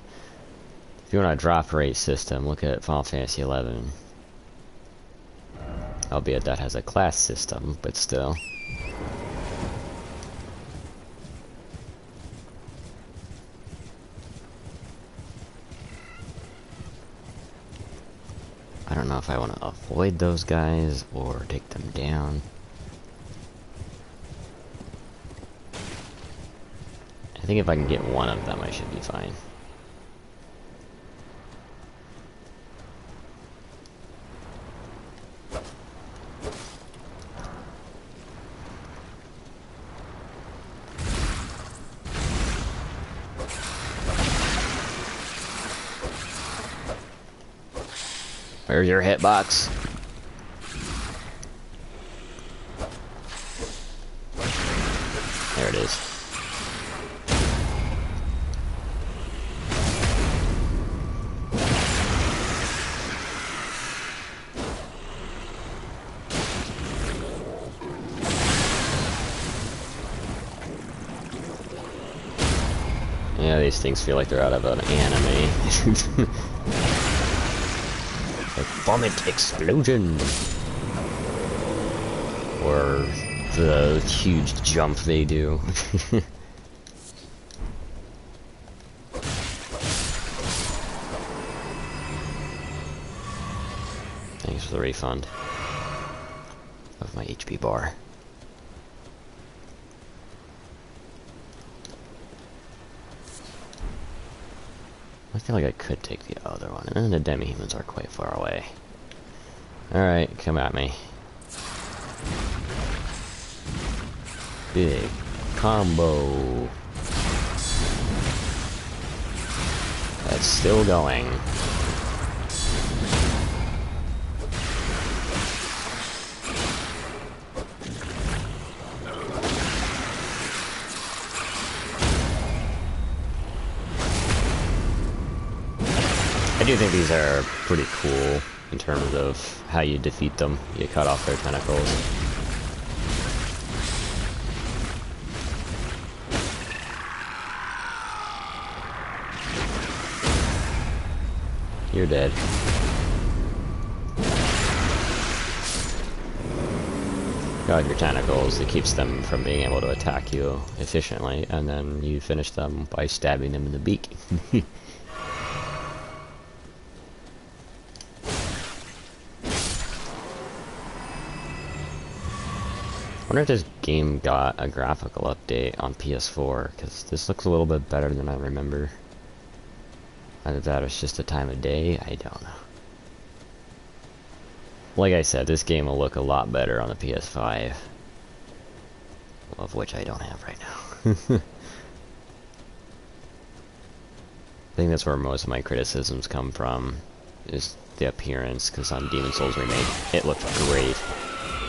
drop rate system, look at Final Fantasy XI. Albeit that has a class system, but still. I don't know if I want to avoid those guys or take them down. I think if I can get one of them, I should be fine. Where's your hitbox? There it is. Yeah, these things feel like they're out of an anime. Like vomit explosion! Or the huge jump they do. Thanks for the refund of my HP bar. I feel like I could take the other one, and then the demi-humans are quite far away. Alright, come at me. Big combo. That's still going. I do think these are pretty cool in terms of how you defeat them. You cut off their tentacles. You're dead. Got your tentacles, it keeps them from being able to attack you efficiently, and then you finish them by stabbing them in the beak. I wonder if this game got a graphical update on PS4, because this looks a little bit better than I remember. Either that or it's just the time of day, I don't know. Like I said, this game will look a lot better on the PS5. Of which I don't have right now. I think that's where most of my criticisms come from, is the appearance, because on Demon's Souls Remake, it looked great.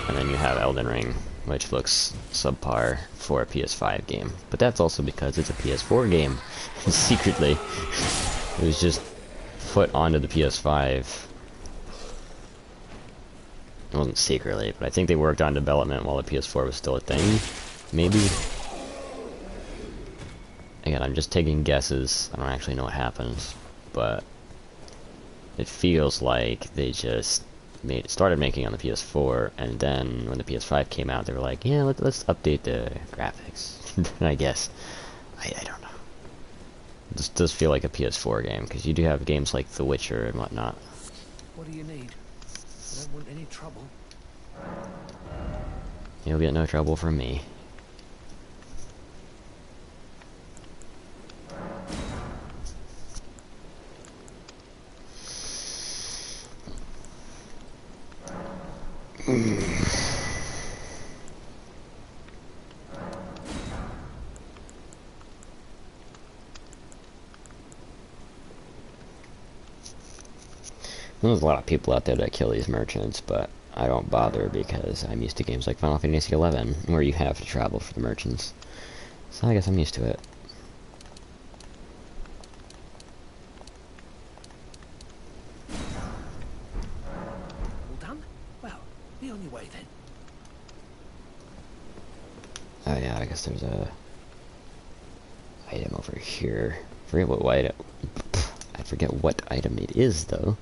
And then you have Elden Ring, which looks subpar for a PS5 game. But that's also because it's a PS4 game. Secretly, it was just put onto the PS5. It wasn't secretly, but I think they worked on development while the PS4 was still a thing. Maybe? Again, I'm just taking guesses. I don't actually know what happens. But it feels like they just started making on the PS4, and then when the PS5 came out, they were like, yeah, let's update the graphics. I guess. I don't know. This does feel like a PS4 game, because you do have games like The Witcher and whatnot. What do you need? I don't want any trouble. You'll get no trouble from me. There's a lot of people out there that kill these merchants, but I don't bother because I'm used to games like Final Fantasy XI, where you have to travel for the merchants. So I guess I'm used to it. All done? Well, be on your way then. Oh yeah, I guess there's a item over here. Forget what item. I forget what item it is though.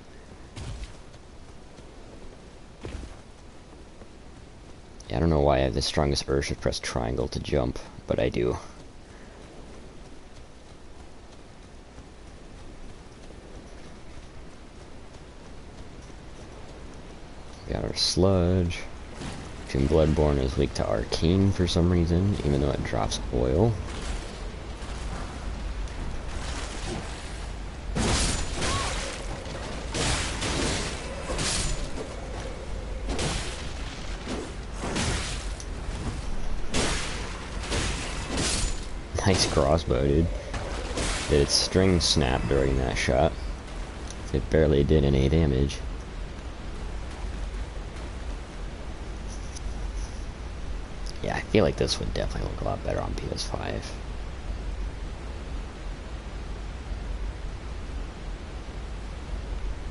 Yeah, I don't know why I have the strongest urge to press triangle to jump, but I do. Got our sludge. Tomb Bloodborne is weak to arcane for some reason, even though it drops oil. Nice crossbow, dude. Did its string snap during that shot? It barely did any damage. Yeah, I feel like this would definitely look a lot better on PS5.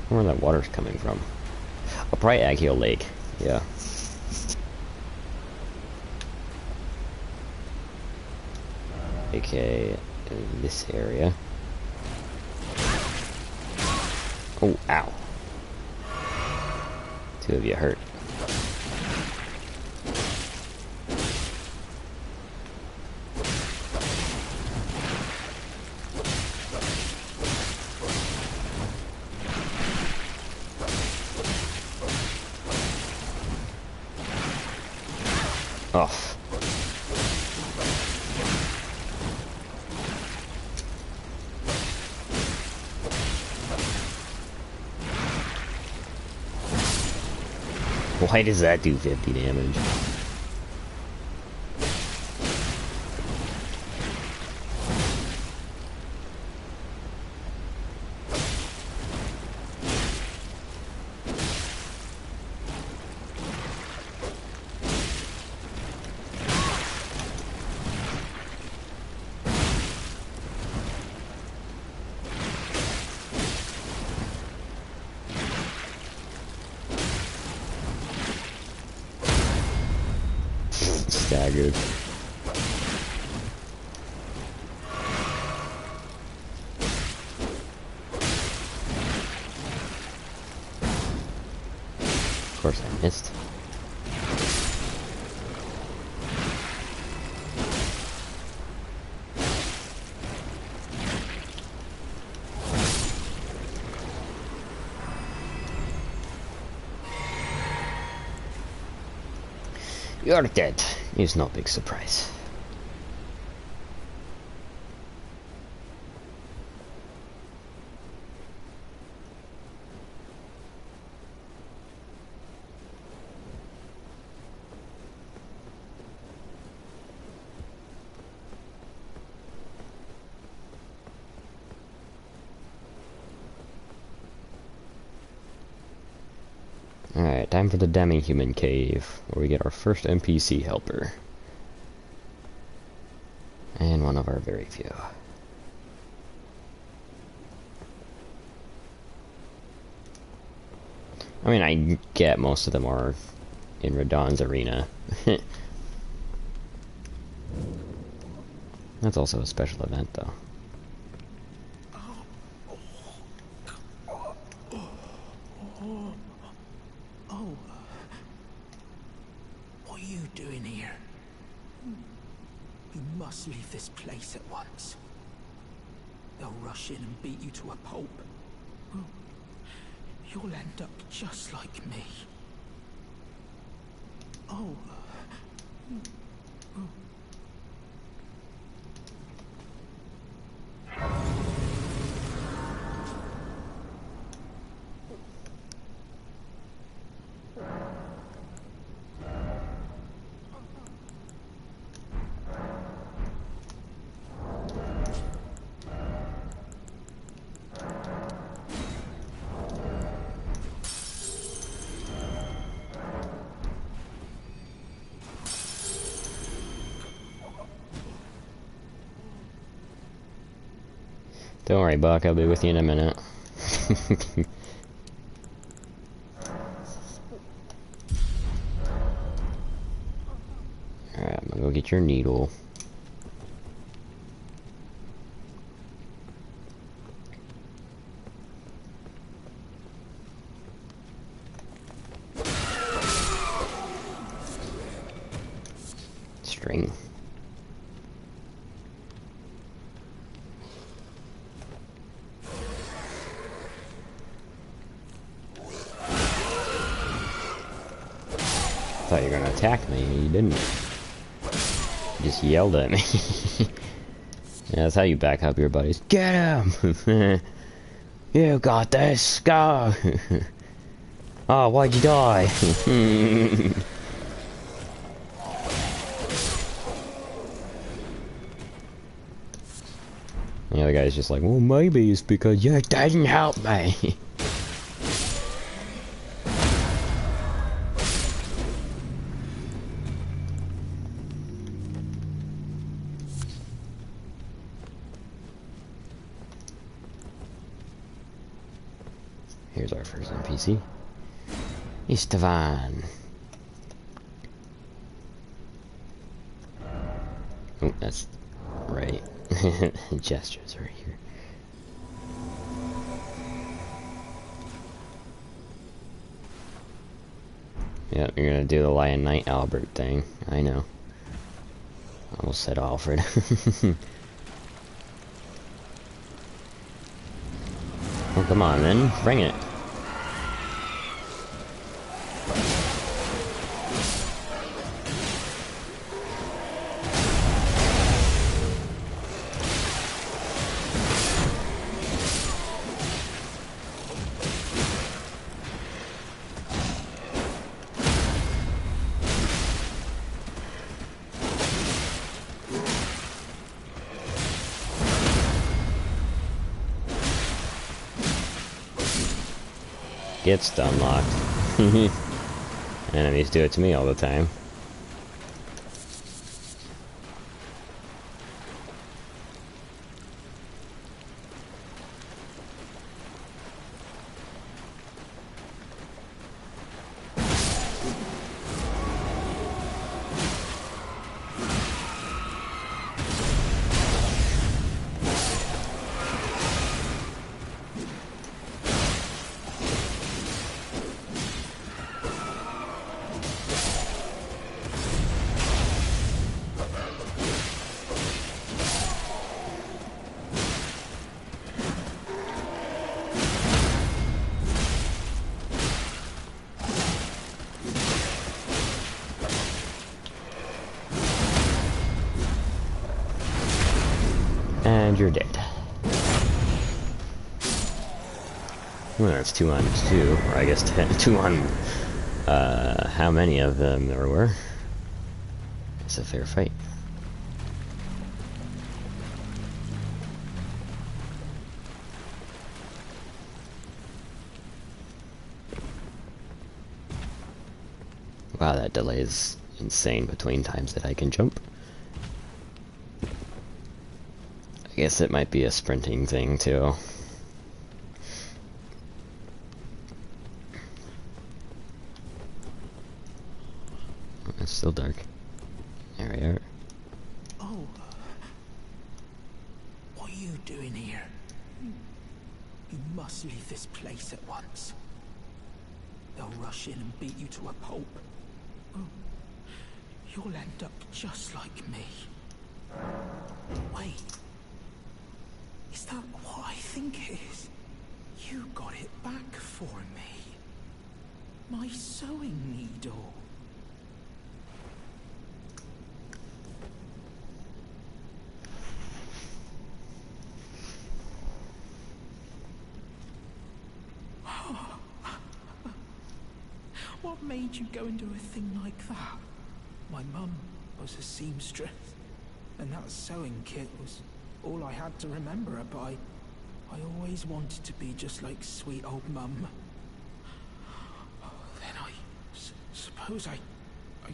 Where that water's coming from? Oh, probably Agio Lake. Yeah. Okay, in this area. Oh, ow. Two of you hurt. Oh. Why does that do 50 damage? Staggered. Of course I missed. You're dead. It's no big surprise. Alright, time for the demi-human cave, where we get our first NPC helper. And one of our very few. I mean, I get most of them are in Radahn's arena. That's also a special event, though. Oh. What are you doing here? You must leave this place at once. They'll rush in and beat you to a pulp. Oh, you'll end up just like me. Oh. Don't worry, Buck. I'll be with you in a minute. Alright, I'm gonna go get your needle. String. Thought you were gonna attack me, you didn't. You just yelled at me. Yeah, that's how you back up your buddies. Get him! You got this, go! Oh, why'd you die? The other guy's just like, well, maybe it's because you didn't help me. Here's our first NPC. Istvan. Oh, that's right. Gestures right here. Yep, you're gonna do the Lion Knight Albert thing. I know. Almost said Alfred. Oh, come on then. Bring it. Gets stun locked. Enemies do it to me all the time. And you're dead. Well, that's 2 on 2, or I guess 2 on, how many of them there were. It's a fair fight. Wow, that delay is insane between times that I can jump. I guess it might be a sprinting thing too. It's still dark. There we are. Oh. What are you doing here? You must leave this place at once. They'll rush in and beat you to a pulp. Oh. You'll end up just like me. Wait. Is that back for me. My sewing needle. What made you go and do a thing like that? My mum was a seamstress, and that sewing kit was all I had to remember her by. I always wanted to be just like sweet old mum. Then I suppose I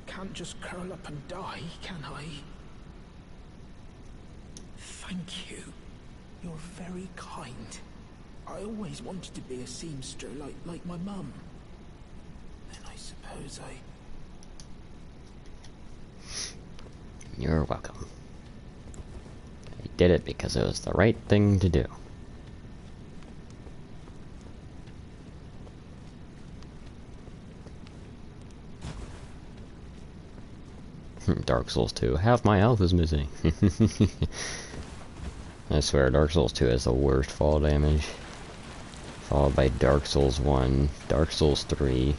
can't just curl up and die, can I? Thank you. You're very kind. I always wanted to be a seamstress like my mum. Then I suppose You're welcome. I did it because it was the right thing to do. Dark Souls 2. Half my health is missing. I swear, Dark Souls 2 has the worst fall damage. Followed by Dark Souls 1, Dark Souls 3,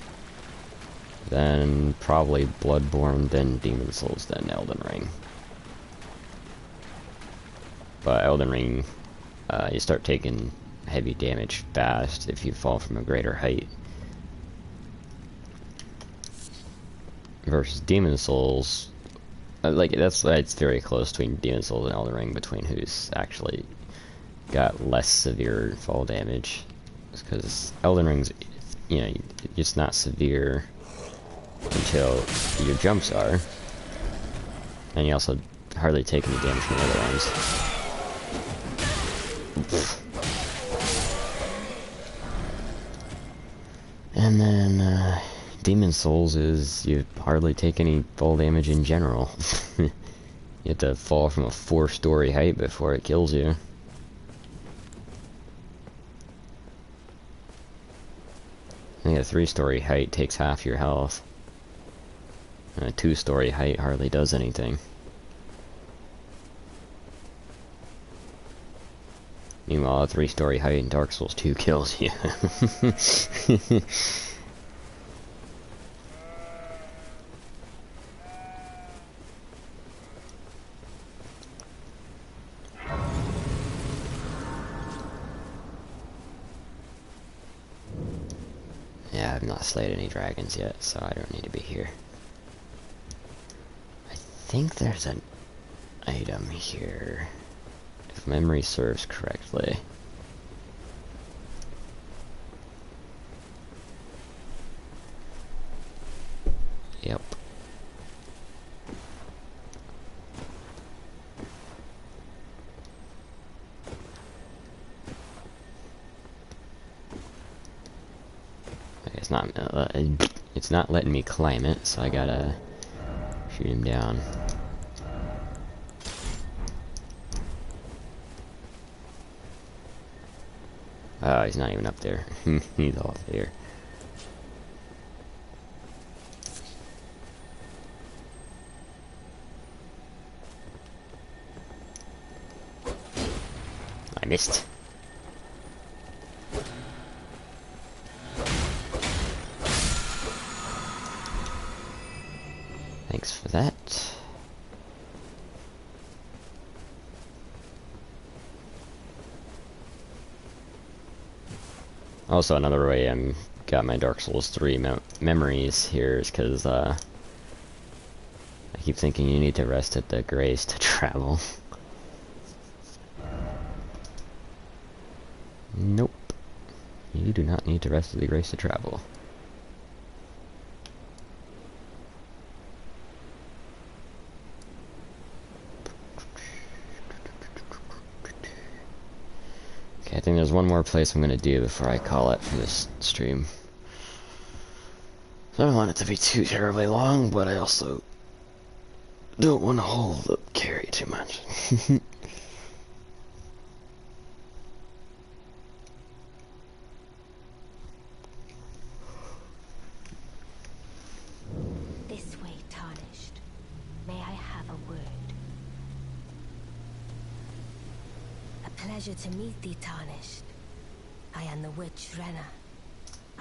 then probably Bloodborne, then Demon Souls, then Elden Ring. But Elden Ring, you start taking heavy damage fast if you fall from a greater height. Versus Demon Souls, like it's very close between Demon Souls and Elden Ring, between who's actually got less severe fall damage. Because Elden Ring's, you know, it's not severe until your jumps are, and you also hardly take any damage from the other ones. And then Demon Souls is you hardly take any fall damage in general. You have to fall from a 4-story height before it kills you. I think a 3-story height takes half your health. And a 2-story height hardly does anything. Meanwhile, a 3-story height in Dark Souls 2 kills you. Yeah, I've not slayed any dragons yet, so I don't need to be here. I think there's an item here, if memory serves correctly. Yep. It's not letting me climb it, so I gotta shoot him down. Oh, he's not even up there. He's off here. I missed. Thanks for that. Also, another way I'm got my Dark Souls 3 memories here is because I keep thinking you need to rest at the grace to travel. Nope. You do not need to rest at the grace to travel. Okay, I think there's one more place I'm gonna do before I call it for this stream. So I don't want it to be too terribly long, but I also don't want to hold the carry too much. This way, Tarnished. May I have a word? A pleasure to meet thee, Tarnished. I am the witch Renna.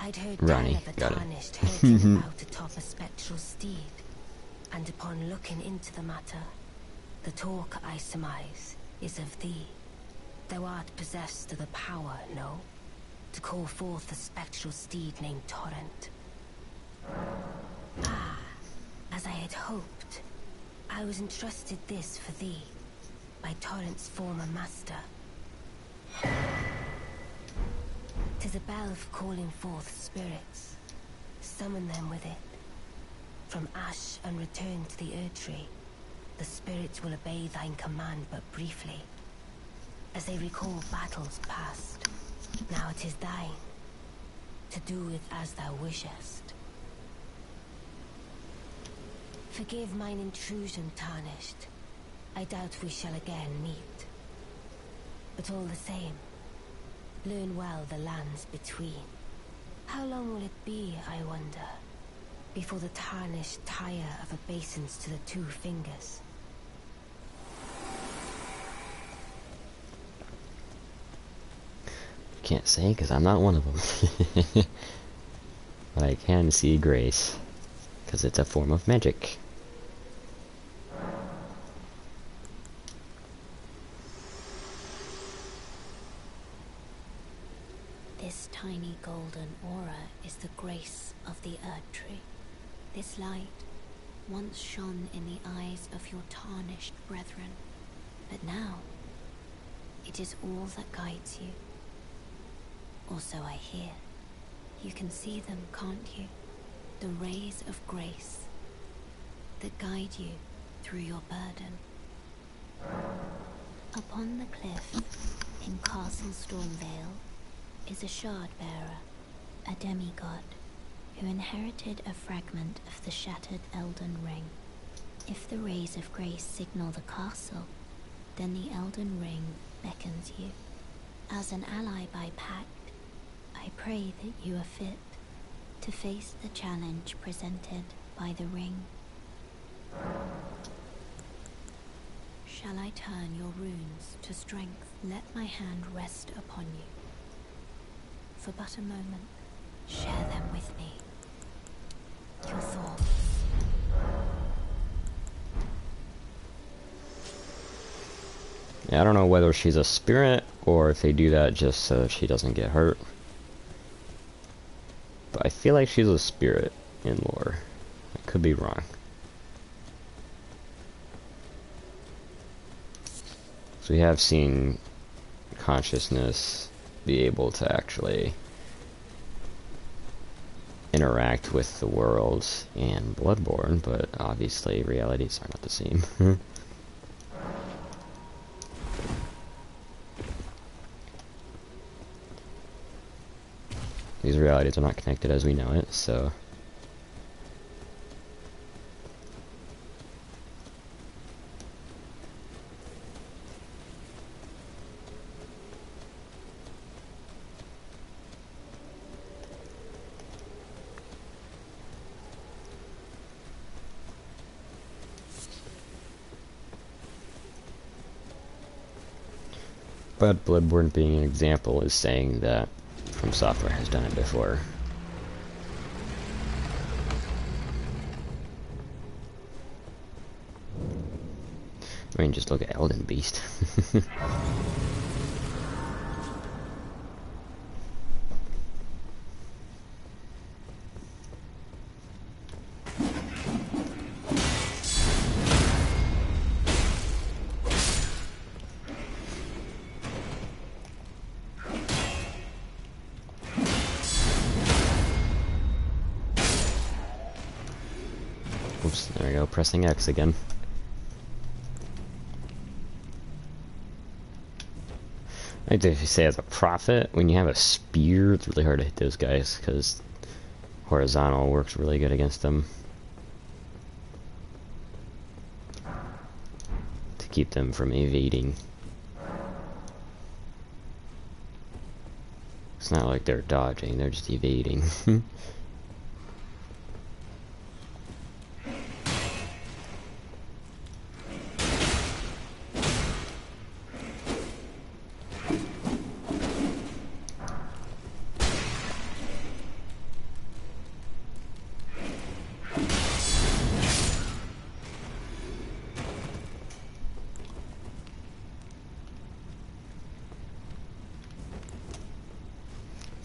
I'd heard Ronnie, tell of a got it. tarnished hurting about atop a spectral steed, and upon looking into the matter, the talk I surmise is of thee. Thou art possessed of the power, no? To call forth a spectral steed named Torrent. Ah, as I had hoped, I was entrusted this for thee, by Torrent's former master. 'Tis a bell for calling forth spirits. Summon them with it. From ash and return to the Erdtree, the spirits will obey thine command but briefly, as they recall battles past. Now it is thine, to do with as thou wishest. Forgive mine intrusion, Tarnished. I doubt we shall again meet. But all the same, learn well the lands between. How long will it be, I wonder, before the Tarnished tire of obeisance to the two fingers? Can't say because I'm not one of them. But I can see grace because it's a form of magic. This tiny golden aura is the grace of the Erdtree. This light once shone in the eyes of your tarnished brethren, but now it is all that guides you. Also I hear. You can see them, can't you? The rays of grace that guide you through your burden. Upon the cliff in Castle Stormvale is a shard bearer, a demigod, who inherited a fragment of the shattered Elden Ring. If the rays of grace signal the castle, then the Elden Ring beckons you. As an ally by pact, I pray that you are fit to face the challenge presented by the ring. Shall I turn your runes to strength? Let my hand rest upon you. For but a moment, share them with me. Your thoughts. Yeah, I don't know whether she's a spirit or if they do that just so she doesn't get hurt. But I feel like she's a spirit in lore. I could be wrong. So we have seen consciousness be able to actually interact with the world in Bloodborne, but obviously realities are not the same. These realities are not connected as we know it, so... But Bloodborne being an example is saying that From Software has done it before. I mean, just look at Elden Beast. Oops, there we go, pressing X again. I think if you say as a prophet, when you have a spear, it's really hard to hit those guys, because horizontal works really good against them. To keep them from evading. It's not like they're dodging, they're just evading.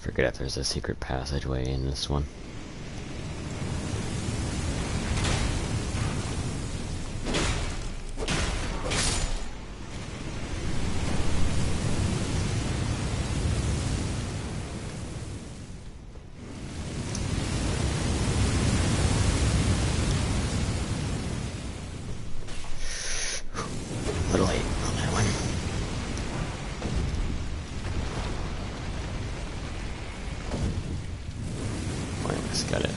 forget if there's a secret passageway in this one. A little late on that one. Almost got it.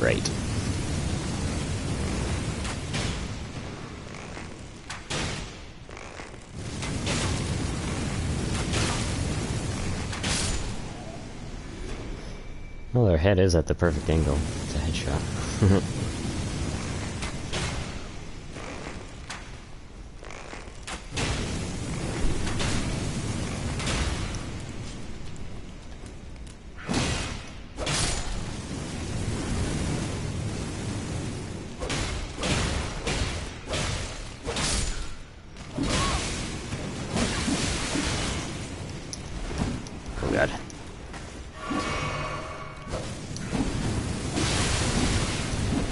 Right. Well, their head is at the perfect angle. It's a headshot. Oh god.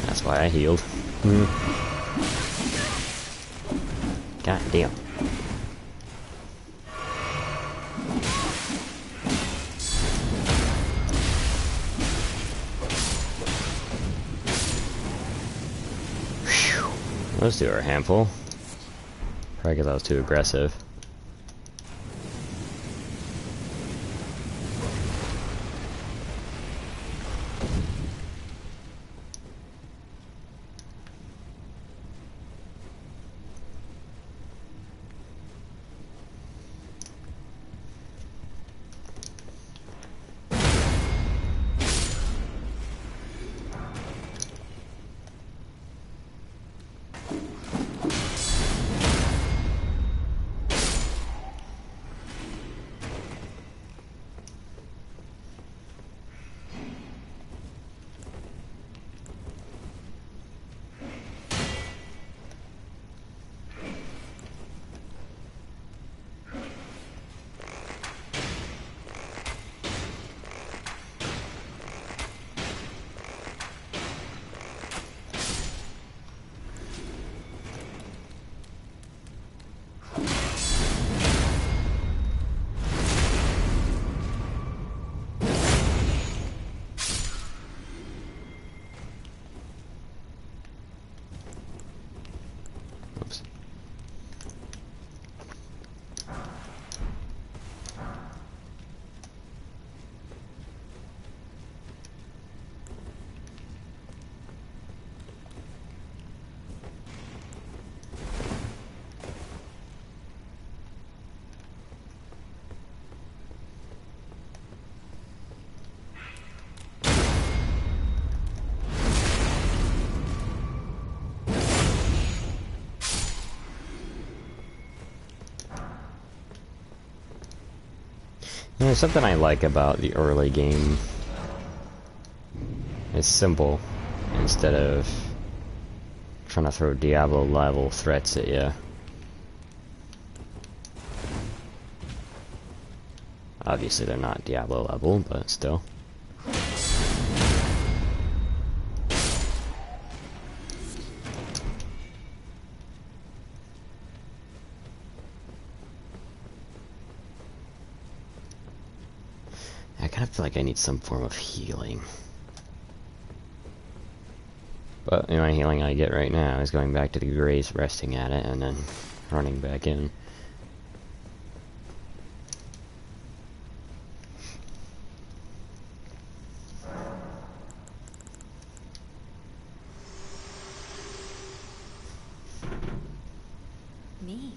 That's why I healed. God damn. Whew. Those two are a handful. Probably because I was too aggressive. Oops. There's something I like about the early game. It's simple instead of trying to throw Diablo level threats at you. Obviously they're not Diablo level, but still. I kind of feel like I need some form of healing. But the only healing I get right now is going back to the grace, resting at it, and then running back in. Me?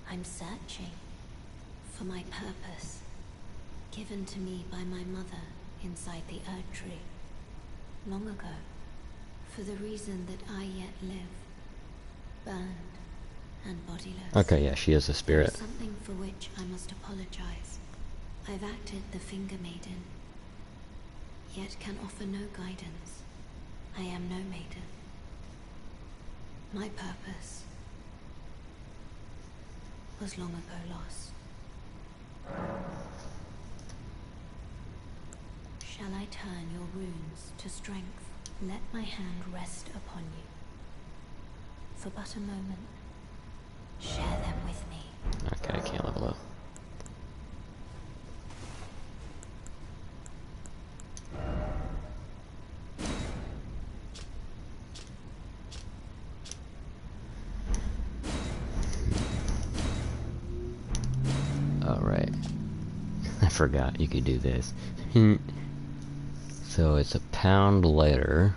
I'm searching for my purpose, given to me by my mother inside the Erd Tree. long ago, for the reason that I yet live, burned and bodiless. Okay, yeah, she is a There spirit. is something for which I must apologize. I've acted the Finger Maiden, yet can offer no guidance. I am no maiden. My purpose was long ago lost. Shall I turn your runes to strength? Let my hand rest upon you. For but a moment, share them with me. Okay, I can't level up. Alright. I forgot you could do this. So it's a pound lighter.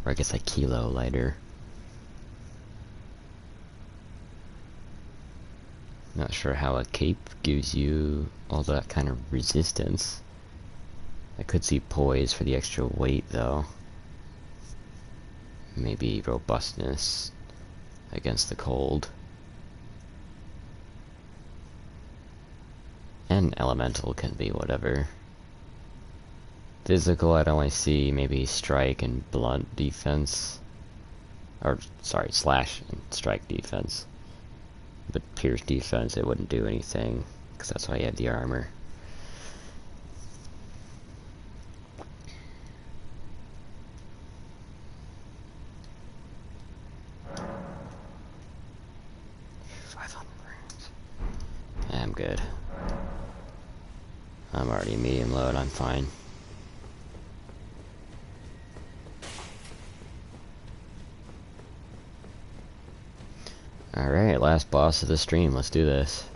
Or I guess a kilo lighter. Not sure how a cape gives you all that kind of resistance. I could see poise for the extra weight though. Maybe robustness against the cold. And elemental can be whatever. Physical, I'd only see maybe strike and blunt defense. Or, sorry, slash and strike defense. But pierce defense, it wouldn't do anything, because that's why you have the armor. I'm good. I'm already medium load, I'm fine. Alright, last boss of the stream, let's do this.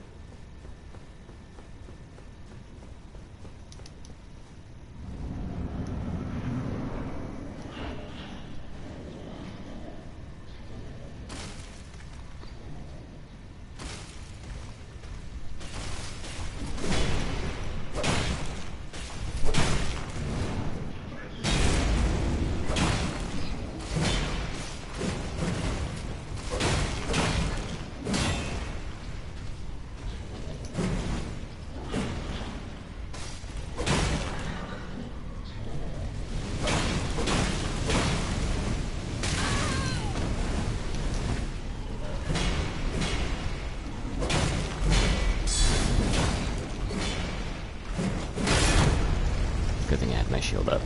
Good thing I have my shield up.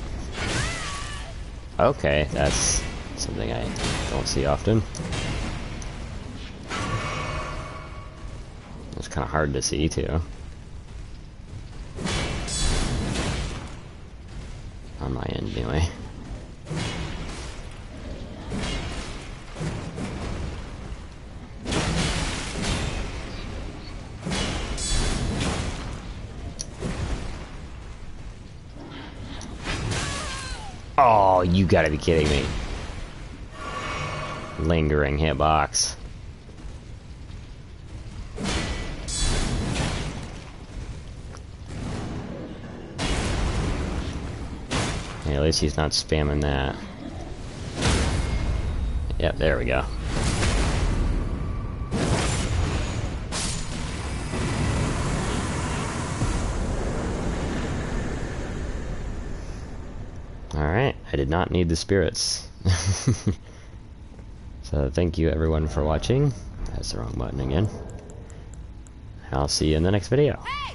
Okay, that's something I don't see often. It's kind of hard to see too. On my end anyway. Oh, you gotta be kidding me. Lingering hitbox. Hey, at least he's not spamming that. Yep, there we go. Alright, I did not need the spirits. So thank you everyone for watching. That's the wrong button again. I'll see you in the next video. Hey!